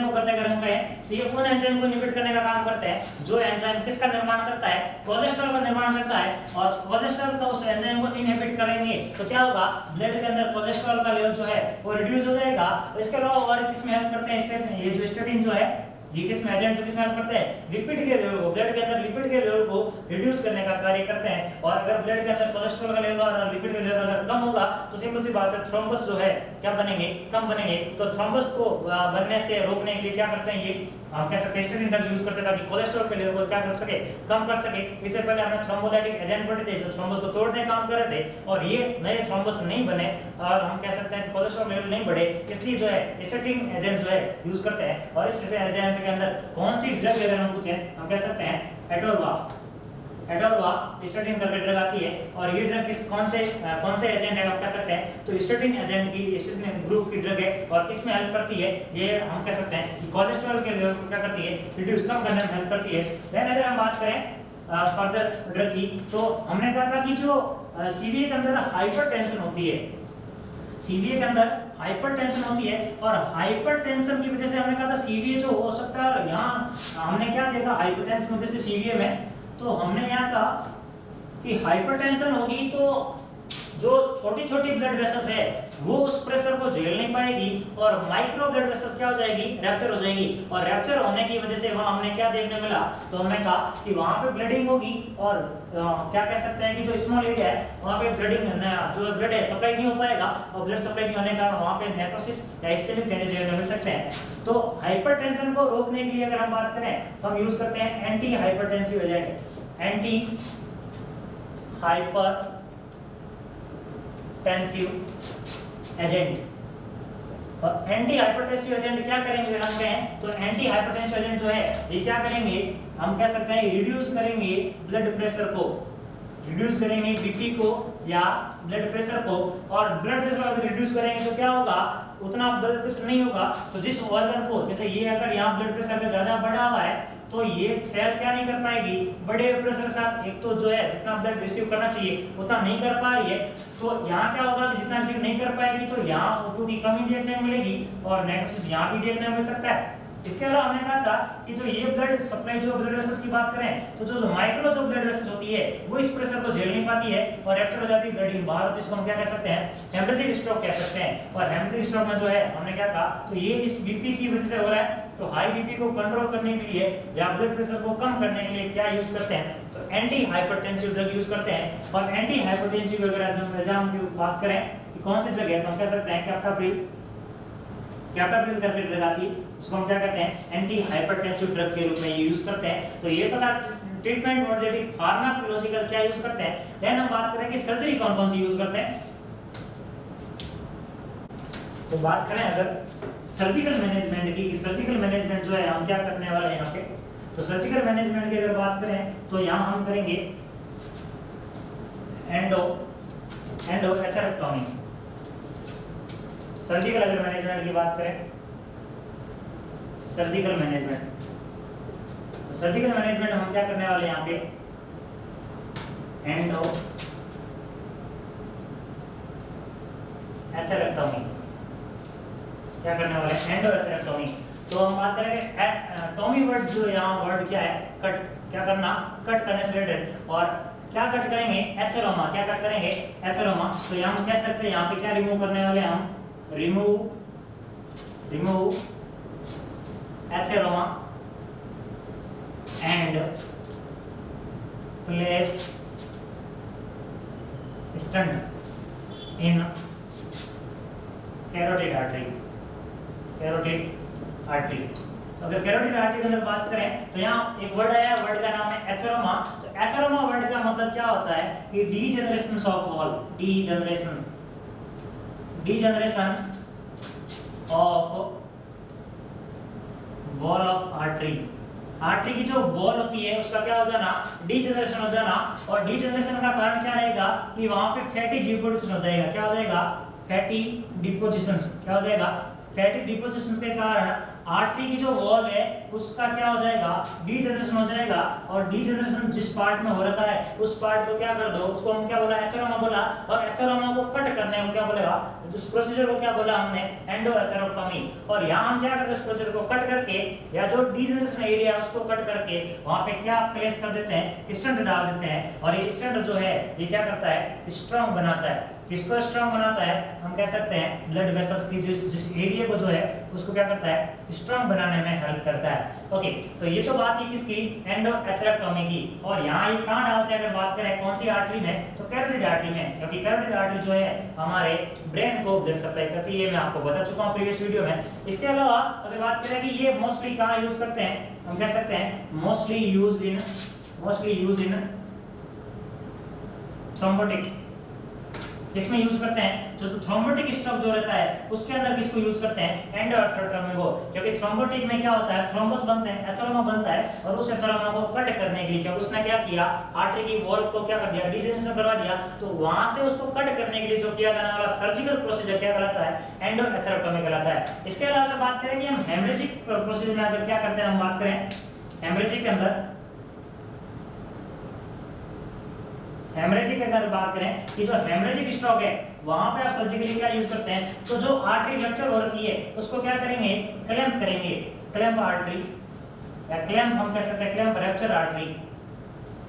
को करते हैं? अगर हम कहें तो ये उन एंजाइम को इनहिबिट करने का काम करते हैं जो एंजाइम किसका निर्माण करता है? कोलेस्ट्रॉल का निर्माण करता है। और कोलेस्ट्रॉल का उस एंजाइम को इनहिबिट करेंगे तो क्या होगा? ब्लड के अंदर कोलेस्ट्रॉल का लेवल जो है वो रिड्यूस हो जाएगा। इसके अलावा और किसमें हेल्प करते हैं? स्टेटिन, ये जो स्टेटिन जो है ये किसमें एजेंट जो किसमें हेल्प करते हैं? लिपिड के लेवल को, ब्लड के अंदर लिपिड के लेवल को रिड्यूस करने का कार्य करते हैं। और अगर ब्लड के अंदर कोलेस्ट्रॉल का लेवल और लिपिड का लेवल अगर कम होगा तो सिंपल सी बात है थ्रोम्बस जो है क्या बनेंगे? कम बनेंगे। तो थ्रोम्बस को बनने से रोकने के लिए क्या करते हैं? ये हम कह सकते हैं स्टेटिन ड्रग यूज करते हैं ताकि कोलेस्ट्रॉल के लेवल को क्या कर सके? कम कर सके। इससे पहले हमने थ्रोम्बोलाइटिक एजेंट पढ़े थे जो थ्रोम्बस को तोड़ने का काम कर रहे थे, और ये नए थ्रोम्बस नहीं बने और हम कह सकते हैं कोलेस्ट्रॉल लेवल नहीं बढ़े, इसलिए जो है स्टेटिन एजेंट जो है यूज करते हैं। और इस स्टेटिन एजेंट के अंदर कौन सी ड्रग अगर हम पूछें हम कह सकते हैं एटोरवा स्टेटिन करके ड्रग आती है। और ये ड्रग कौन से एजेंट है हम कह सकते हैं? तो स्टेटिन एजेंट की, स्टेटिन ग्रुप की ड्रग है। और किस में हेल्प करती है? ये हम कह सकते हैं कि कोलेस्ट्रॉल के लेवल को क्या करती है? रिड्यूस, कम करने में हेल्प करती है। देन अगर हम बात करें फर्दर ड्रग की तो हमने कहा था कि जो सीवीए के अंदर हाइपरटेंशन होती है, सीवीए के अंदर हाइपरटेंशन होती है। और हाइपरटेंशन की वजह से हमने कहा था सीवीए जो हो सकता है, यहाँ हमने क्या देखा हाइपरटेंशन की वजह से सीवीए में, तो हमने यहाँ कहा कि हाइपरटेंशन होगी तो जो छोटी छोटी ब्लड वेसल्स है वो उस प्रेशर को झेल नहीं पाएगी और माइक्रो ब्लड वेसल्स क्या हो जाएगी, रैप्चर हो जाएगी। और रैप्चर होने की वजह से वहां हमने क्या देखने मिला, तो हमने कहा कि वहां पे ब्लीडिंग होगी और क्या कह सकते हैं कि जो स्मॉल एरिया है वहां पे ब्लीडिंग जो ब्लड है सप्लाई नहीं हो पाएगा और ब्लड सप्लाई नहीं होने के कारण वहां पे नेक्रोसिस या इस्केमिक चेंजेस देखने मिल सकते हैं। तो हाइपरटेंशन को रोकने के लिए अगर हम बात करें तो हम यूज करते हैं anti hypertensive agent, anti hypertensive agent. और एंटी हाइपरटेंसिव एजेंट क्या करेंगे हम कहें तो एंटी हाइपरटेंसिव एजेंट जो है ये क्या करेंगे, हम कह सकते हैं रिड्यूस करेंगे ब्लड प्रेशर को, रिड्यूस करेंगे बीपी को या ब्लड प्रेशर को। और ब्लड प्रेशर अगर रिड्यूस करेंगे तो क्या होगा, उतना ब्लड प्रेशर नहीं होगा। तो जिस ऑर्गन को, जैसे ये अगर यहाँ ब्लड प्रेशर अगर ज्यादा बढ़ा हुआ है तो ये सेल क्या नहीं कर पाएगी, बड़े प्रेशर के साथ एक तो जो है जितना ब्लड रिसीव करना चाहिए उतना नहीं कर पा रही है। तो यहाँ क्या होगा कि जितना रिसीव नहीं कर पाएगी तो यहाँ O2 की कमी देखने को मिलेगी और नेक्रोसिस यहाँ भी देखने को मिल सकता है। इसके अलावा हमने कहा था कि जो ये ब्लड सप्लाई, जो ब्लड वेसल्स की बात करें तो जो माइक्रो जो ब्लड वेसल्स होती है वो इस प्रेशर को झेल नहीं पाती है और रैप्चर हो जाती है, ब्लीडिंग बाहर होती है। इसको हम क्या कह सकते हैं, हेमरेजिक स्ट्रोक कह सकते हैं। और हेमरेजिक स्ट्रोक में जो है हमने क्या कहा, तो ये इस बीपी की वजह से हो रहा है। तो हाई बीपी को कंट्रोल करने के लिए या ब्लड प्रेशर को कम करने के लिए क्या यूज करते हैं, तो एंटी हाइपरटेंसिव ड्रग यूज करते हैं। और एंटी हाइपरटेंसिव अगर एग्जाम की बात करें कि कौन सी ड्रग है तो हम कह सकते हैं कैप्टाप्रिल, कैप्टाप्रिल करके ड्रग आती है, इसको हम क्या कहते हैं एंटी हाइपरटेंसिव ड्रग के रूप में यूज करते हैं। तो ये तो था ट्रीटमेंट मॉडलिटी, फार्माकोलॉजिकल क्या यूज करते हैं। देन हम बात करें कि सर्जरी कौन कौन सी यूज करते हैं। तो बात करें अगर सर्जिकल मैनेजमेंट की, कि सर्जिकल मैनेजमेंट जो है हम क्या करने वाले हैं यहाँ पे, तो सर्जिकल मैनेजमेंट की अगर बात करें तो यहाँ हम करेंगे एंडोथेरेक्टोमी। सर्जिकल अगर मैनेजमेंट की बात करें, सर्जिकल मैनेजमेंट, तो सर्जिकल मैनेजमेंट हम क्या करने वाले हैं यहाँ पे एंडोथेरेक्टोमी, क्या करने वाले हैं एंडोथेरेक्टोमी। तो हम बात करेंगे टोमी वर्ड जो यहाँ वर्ड क्या है, कट, क्या करना, कट करने से रिलेटेड। और क्या कट करेंगे, एथेरोमा, क्या कट करेंगे एथेरोमा। तो यहाँ हम कह सकते हैं यहाँ पे क्या रिमूव करने वाले हैं हम, remove atheroma and place stunt in carotid artery, carotid artery. अगर कैरोटिड आर्टरी के अंदर बात करें तो यहाँ एक वर्ड आया, वर्ड का नाम है एथेरोमा। तो एथेरोमा वर्ड का मतलब क्या होता है कि degeneration of wall, degeneration of wall of artery. Artery की जो वॉल होती है उसका क्या हो जाना, डीजनरेशन हो जाना। और डीजनरेशन का कारण क्या रहेगा कि वहां पे फैटी डिपोजिशन हो जाएगा। क्या हो जाएगा, फैटी डिपोजिशन। क्या हो जाएगा, फैटी डिपोजिशन के कारण आर्टरी की जो वॉल है उसका क्या हो जाएगा, डीजनरेशन हो जाएगा। और डीजनरेशन जिस पार्ट में हो रखा है उस पार्ट को क्या कर दो, उसको हम क्या बोला, एथेरोमा बोला। और एथेरोमा को कट करने को क्या बोलेगा, उस प्रोसीजर को क्या बोला हमने, एंडोथेरेक्टोमी। और यहाँ हम क्या करते हैं, उस प्रोसीजर को कट करके या जो डीजनरेशन एरिया है उसको कट करके वहां पे क्या प्लेस कर देते हैं, स्टंट डाल देते हैं। और ये स्टंट जो है ये क्या करता है, स्ट्रॉन्ग बनाता है। किसको स्ट्रॉन्ग बनाता है, हम कह सकते हैं ब्लड वेसल्स की जिस एरिया को जो है उसको क्या करता है, स्ट्रॉन्ग बनाने में हेल्प करता है। ओके, तो ये तो बात थी किसकी, एंडोथेरेक्टोमी की। और यहाँ ये कहाँ डालते हैं, अगर बात करें कौन सी आर्टरी में, तो कैरोटिड आर्टरी में। क्योंकि कैरोटिड आर्टरी जो है हमारे ब्रेन को ब्लड सप्लाई करती है, मैं आपको बता चुका हूँ प्रीवियस वीडियो में। इसके अलावा अगर बात करें कि ये मोस्टली कहाँ यूज करते हैं, हम कह सकते हैं मोस्टली यूज इन थ्रोम्बोटिक। किसमें यूज करते हैं, जो थ्रोम्बोटिक स्ट्रोक जो रहता है उसके अंदर किसको यूज करते हैं, एंडोथेरेक्टोमी को। क्योंकि थ्रोम्बोटिक में क्या होता है, थ्रोम्बस बनते हैं, एथेरोमा बनता है। और उस एथेरोमा को कट करने के लिए क्योंकि उसने क्या किया, आर्टरी की वॉल को क्या कर दिया, डिजनरेशन करवा दिया। तो वहां से उसको कट करने के लिए जो किया जाने वाला सर्जिकल प्रोसीजर क्या कहलाता है, एंडोथेरेक्टोमी कहलाता है। इसके अलावा अगर बात करें कि हम हेमरेजिक प्रोसीजर में अगर क्या करते हैं, हम बात करें हेमरेजिक के अंदर, हेमरेजिक अगर बात करें कि जो हेमरेजिक स्ट्रोक है वहां पे आप सर्जिकली क्या यूज करते हैं, तो जो आर्टरी रप्चर हो रखी है उसको क्या करेंगे, क्लैंप करेंगे, क्लैंप आर्टरी या क्लैंप हम कह सकते हैं क्लैंप रप्चर आर्टरी,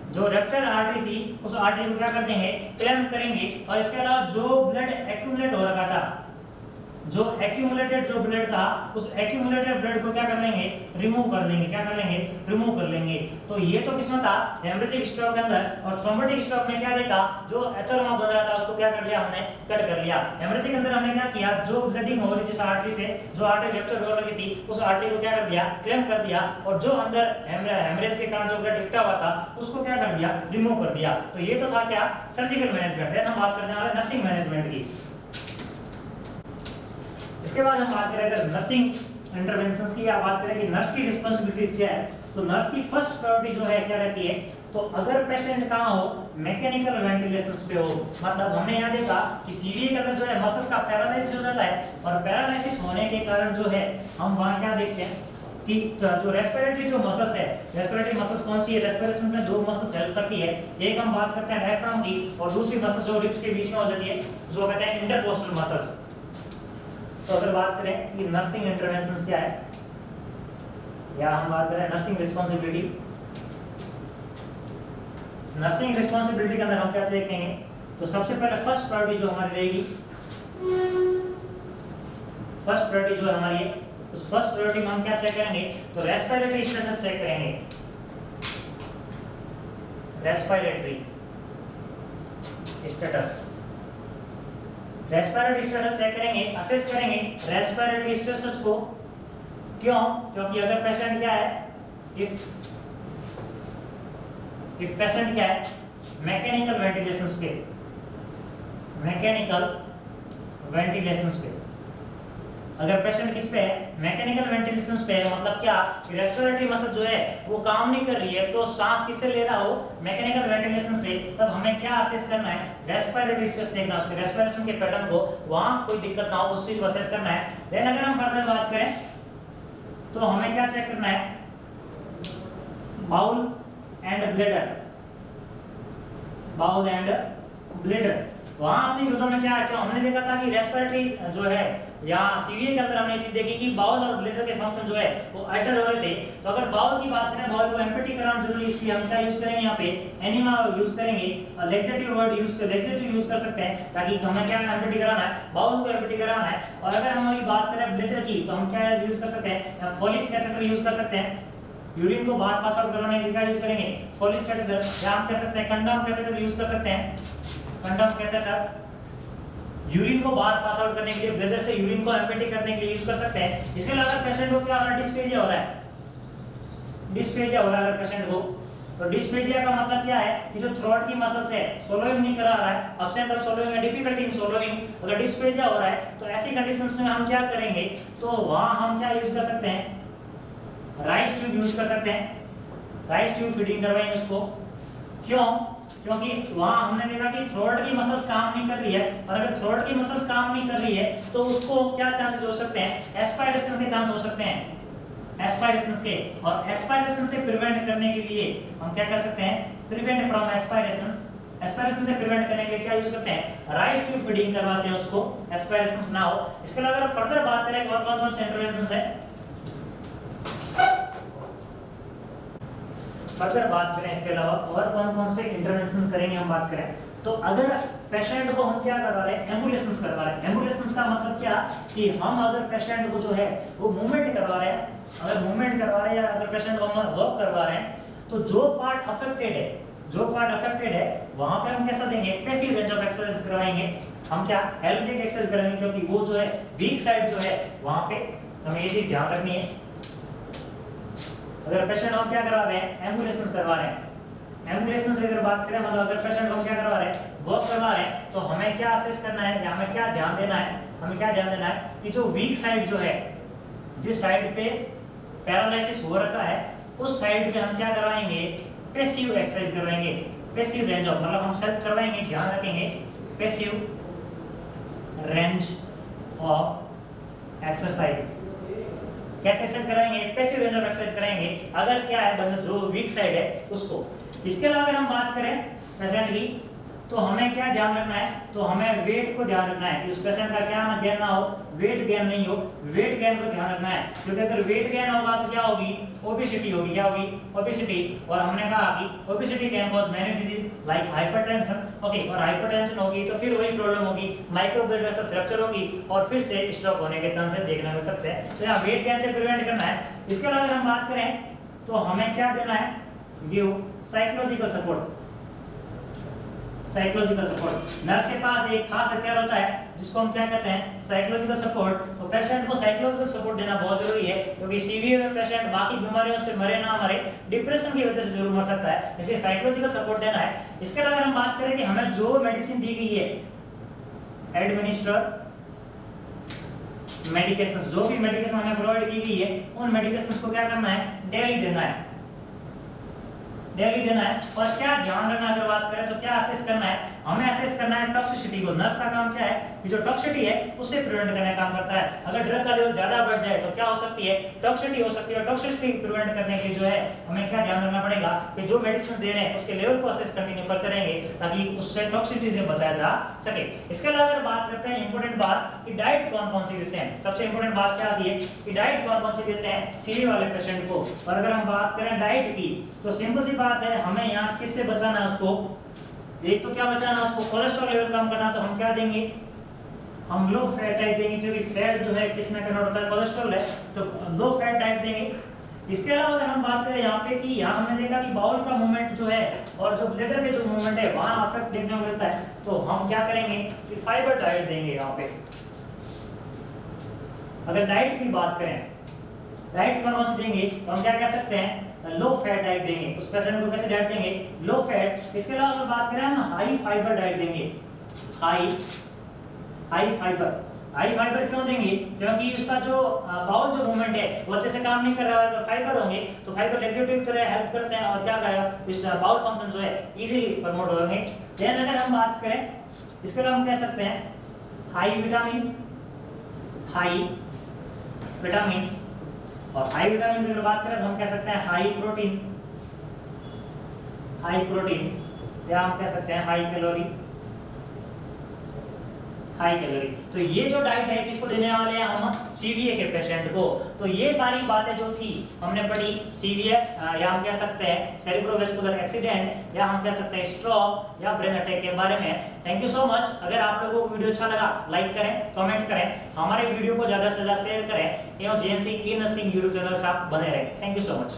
जो रेक्टल आर्टरी थी उस आर्टरी को क्या कर देंगे, क्लैंप करेंगे। और इसके अलावा जो ब्लड एक्यूमुलेट हो रखा था, जो एक्यूमुलेटेड जो ब्लड था, उस एक्यूमुलेटेड ब्लड को क्या कर लेंगे, रिमूव कर देंगे। क्या कर लेंगे, रिमूव कर लेंगे। तो ये तो किसमें था, हेमरेजिक स्ट्रोक के अंदर। और थ्रोम्बोटिक स्ट्रोक में क्या देखा, जो एथेरोमा बन रहा था उसको क्या कर लिया हमने, कट कर लिया। हेमरेजिक के अंदर हमने क्या किया, जो ब्लडिंग हो रही थी जिस आर्टरी से, जो आर्टरी रप्चर हो रही थी, उस आर्टरी को क्या कर दिया, क्लैंप कर दिया। और जो अंदर हेमरेज के कारण जो ब्लड इकट्ठा हुआ था उसको क्या कर दिया, रिमूव कर दिया। तो ये तो था क्या, सर्जिकल मैनेजमेंट। देन हम बात करने वाले नर्सिंग मैनेजमेंट की। इसके बाद हम बात करें अगर नर्सिंग इंटरवेंशंस की, या बात करें कि नर्स की रिस्पांसिबिलिटीज क्या है, तो नर्स की फर्स्ट प्रायोरिटी जो है क्या रहती है, तो अगर पेशेंट कहाँ हो, मैकेनिकल वेंटिलेशंस पे हो। मतलब हमने यहाँ देखा कि सीवीए के अंदर जो है मसल्स का पैरालिसिस हो जाता है, और पैरालिसिस होने के कारण जो है हम वहाँ क्या देखते हैं कि जो रेस्पिरेटरी जो मसल्स है, रेस्पिरेटरी मसल्स कौन सी है, रेस्पिरेशन में दो मसल्स हेल्प करती है। एक हम बात करते हैं डायफ्राम की, और दूसरी मसल जो रिब्स के बीच में हो जाती है, जो कहते हैं इंटरकोस्टल मसल्स। तो अगर बात करें कि नर्सिंग इंटरवेंशंस क्या है, या हम बात करें नर्सिंग रिस्पांसिबिलिटी, नर्सिंग रिस्पांसिबिलिटी के अंदर हम क्या देखेंगे, तो सबसे पहले फर्स्ट प्रायोरिटी जो हमारी रहेगी, फर्स्ट प्रायोरिटी जो हमारी है, उस फर्स्ट प्रायोरिटी में हम क्या चेक करेंगे, तो रेस्पिरेटरी स्टेटस चेक करेंगे। Respiratory status, respiratory status check करेंगे, असेस करेंगे रेस्पिरेटरी स्टेटस को। क्यों, क्योंकि अगर पेशेंट क्या है, इफ पेशेंट क्या है, मैकेनिकल वेंटिलेशंस पे, मैकेनिकल वेंटिलेशंस पे, अगर पेशेंट किस पे है, मैकेनिकल वेंटिलेशंस पे है, मतलब क्या, रेस्पिरेटरी मसल जो है वो काम नहीं कर रही है, तो सांस किससे ले रहा हो, मैकेनिकल वेंटिलेशन से, तब हमें क्या असेस करना है, रेस्पिरेटरी स्टेटस देखना, उसके रेस्पिरेशन के पैटर्न को, वहां कोई दिक्कत ना हो उस चीज को असेस करना है। देन अगर हम फर्दर बात करें तो हमें क्या चेक करना है, bowel and bladder, bowel and bladder. वहां अपनी विधों में क्या है, क्यों हमने देखा था कि रेस्पिरेटरी जो है, या सीवीए के अंदर हमने ये चीज देखी कि बाउल और ब्लैडर के फंक्शन जो है वो अल्टर हो रहे थे। तो अगर बाउल की बात करें, बाउल को एम्प्टी कराना जरूरी, इसलिए हम क्या यूज करेंगे, यहाँ पे एनिमा यूज करेंगे, लेक्सेटिव वर्ड यूज कर, लेक्सेटिव यूज कर सकते हैं, ताकि हमें क्या एम्प्टी कराना है, बाउल को एम्प्टी कराना है। और अगर हम अभी बात करें ब्लैडर की, तो हम क्या यूज कर सकते हैं, फोलिस कैथेटर यूज कर सकते हैं। यूरिन को बाहर पास आउट करवाने के लिए क्या यूज करेंगे, फोलिस कैथेटर, या हम कह सकते हैं कंडम कैथेटर यूज कर सकते हैं, कंडम कैथेटर। यूरिन को बाहर पास आउट करने के लिए, ब्लैडर से यूरिन को एम्प्टी करने के लिए यूज कर सकते हैं। इसके अलावा पेशेंट को क्या हो रहा है, डिस्फेजिया हो रहा है, डिस्फेजिया हो रहा है अगर पेशेंट को, तो डिस्फेजिया का मतलब क्या है कि जो थ्रोट की मसल्स है सोलोइंग नहीं करा रहा है, अब्सेंट ऑफ सोलोइंग या डिफिकल्टी इन सोलोइंग, अगर डिस्फेजिया हो रहा है, तो ऐसी कंडीशंस में हम क्या करेंगे, तो वहां हम क्या यूज कर सकते हैं, राइस ट्यूब यूज कर सकते हैं, राइस ट्यूब फीडिंग करवाएंगे उसको। क्यों, क्योंकि वहां हमने देखा कि थ्रोट की मसल्स काम नहीं कर रही है, और अगर थ्रोट की मसल्स काम नहीं कर रही है तो उसको क्या चांसेस हो सकते हैं, एस्पायरेशन के चांस हो सकते हैं, एस्पायरेशन के। और एस्पायरेशन से प्रिवेंट करने के लिए हम क्या कर सकते हैं, प्रिवेंट फ्रॉम एस्पायरेशन, एस्पायरेशन से प्रिवेंट करने के लिए क्या यूज करते हैं, राइस ट्यूब फीडिंग करवाते हैं उसको, एस्पायरेशन ना हो। इसके अलावा अगर फर्दर बात करें और कौन कौन से इंटरवेंशंस है, फर्दर बात करें इसके अलावा और कौन कौन से इंटरवेंशंस करेंगे हम बात करें, तो अगर पेशेंट को हम क्या करवा रहे हैं, एम्बुलेंस करवा रहे हैं। एम्बुलेंस का मतलब क्या कि हम अगर पेशेंट को जो है वो मूवमेंट करवा रहे हैं, अगर मूवमेंट करवा रहे हैं या अगर पेशेंट को हम वॉक करवा रहे हैं, तो जो पार्ट अफेक्टेड है, जो पार्ट अफेक्टेड है वहां पे हम कैसा देंगे, पैसिव रेंज ऑफ एक्सरसाइज करवाएंगे। हम क्या हेल्पिंग एक्सरसाइज करेंगे, क्योंकि वो जो है वीक साइड जो है वहां पे हमें ये चीज ध्यान रखनी है। अगर पेशेंट हम क्या करवा रहे हैं, एम्बुलेंस करवा रहे हैं, एम्बुलेंस अगर बात करें, मतलब अगर पेशेंट हम क्या करवा रहे हैं, वॉक करवा रहे हैं, तो हमें क्या असेस करना है या हमें क्या ध्यान देना है, हमें क्या ध्यान देना है कि जो वीक साइड जो है, जिस साइड पे पैरालिसिस हो रखा है, उस साइड पे हम क्या करवाएंगे, पैसिव एक्सरसाइज करवाएंगे, पैसिव रेंज ऑफ, मतलब हम सेल्फ करवाएंगे, ध्यान रखेंगे, पैसिव रेंज ऑफ एक्सरसाइज। कैसे एक्सरसाइज कराएंगे, पैसिव रेंज ऑफ एक्सरसाइज कराएंगे, अगर क्या है बंदा जो वीक साइड है उसको। इसके अलावा अगर हम बात करें पेशेंट की, तो हमें क्या ध्यान रखना है, तो हमें वेट को ध्यान रखना है कि उस पेशेंट का क्या ना गेन ना हो, वेट गेन नहीं हो, वेट गेन को ध्यान रखना है, क्योंकि अगर वेट गेन होगा तो क्या होगी, ओबेसिटी होगी, क्या होगी, ओबेसिटी। और हमने कहा कि obesity can cause many disease like hypertension, okay, और हाइपरटेंशन होगी तो फिर वही प्रॉब्लम होगी, माइक्रो ब्लड वेसल्स रप्चर होगी और फिर से स्ट्रोक होने के चांसेस देखने मिल सकते हैं। तो यहाँ वेट गेन से प्रिवेंट करना है। इसके अलावा हम बात करें तो हमें क्या देना है, give psychological support. Psychological support, nurse के पास एक खास हथियार होता है जिसको हम क्या कहते हैं, साइकोलॉजिकल सपोर्ट। तो पेशेंट को साइकोलॉजिकल सपोर्ट देना बहुत जरूरी है, क्योंकि सीवियर में पेशेंट बाकी बीमारियों से मरे ना मरे, डिप्रेशन की वजह से जरूर मर सकता है, इसलिए साइकोलॉजिकल सपोर्ट देना है। इसके अलावा हम बात करें कि हमें जो मेडिसिन दी गई है, एडमिनिस्टर मेडिकेशन, जो भी मेडिकेशन हमें प्रोवाइड की गई है उन मेडिकेशंस को क्या करना है, डेली देना है, डेली देना है। और क्या ध्यान रखना, अगर बात करें तो क्या असेस करना है, हमें असेस करना है टॉक्सिसिटी को। नर्स का काम क्या है कि जो टॉक्सिसिटी है उससे प्रिवेंट करने का काम करता है। अगर ड्रग का लेवल ज्यादा बढ़ जाए तो क्या हो सकती है, टॉक्सिसिटी हो सकती है। और टॉक्सिसिटी प्रिवेंट करने के लिए जो है हमें क्या ध्यान रखना पड़ेगा कि जो मेडिसिन दे रहे हैं उसके लेवल को असेस कंटिन्यू करते रहेंगे ताकि उससे टॉक्सिसिटी से बचाया जा सके। इसके अलावा अगर बात करते हैं इंपॉर्टेंट बात कि डाइट कौन कौन सी देते हैं, सबसे इंपॉर्टेंट बात क्या आती है कि डाइट कौन कौन सी देते हैं सीवी वाले पेशेंट को। और अगर हम बात करें डाइट की तो सिंपल सी बात है, हमें यहाँ किससे बचाना है उसको, एक तो क्या बचाना है उसको, कोलेस्ट्रॉल लेवल कम करना। तो हम क्या देंगे, हम लो फैट डाइट देंगे, क्योंकि फैट जो है किस में कन्वर्ट होता है, कोलेस्ट्रॉल है, तो लो फैट डाइट देंगे। इसके अलावा अगर हम बात करें यहाँ पे कि यहाँ हमने देखा कि बाउल का मूवमेंट जो है और जो ब्लैडर के जो मूवमेंट है वहाँ अफेक्ट देखने को मिलता है, तो हम क्या करेंगे कि फाइबर डाइट देंगे। यहाँ पे अगर डाइट की बात करें, डाइट कौन सी देंगे तो हम क्या कह सकते हैं, लो फैट डाइट देंगे। उस पेशेंट को कैसे डाइट देंगे, लो फैट। इसके अलावा अगर बात करें हम हाई फाइबर डाइट देंगे, हाई फाइबर। हाई फाइबर क्यों देंगे, क्योंकि उसका जो बाउल जो मूवमेंट है वो अच्छे से काम नहीं कर रहा है। अगर फाइबर होंगे तो फाइबर लेक्सेटिव तरह हेल्प करते हैं और क्या करेगा, इस बाउल फंक्शन जो है इजीली प्रमोट होंगे। देन अगर हम बात करें इसके अलावा हम कह सकते हैं हाई विटामिन, और हाई विटामिन की अगर बात करें तो हम कह सकते हैं हाई प्रोटीन, या हम कह सकते हैं हाई कैलोरी। तो ये जो डाइट है किसको देने वाले हैं हम, सीवीए के पेशेंट को। तो ये सारी बातें जो थी हमने पढ़ी सीवीए, या हम कह सकते हैं सेरिब्रोवेस्कुलर एक्सीडेंट, या हम कह सकते हैं स्ट्रोक या ब्रेन अटैक के बारे में। Thank you so much. अगर आप लोगों को वीडियो अच्छा लगा लाइक करें, कमेंट करें, हमारे वीडियो को ज्यादा से ज्यादा शेयर करें एवं JNC E nursing YouTube channel से आप बने रहें। Thank you so much.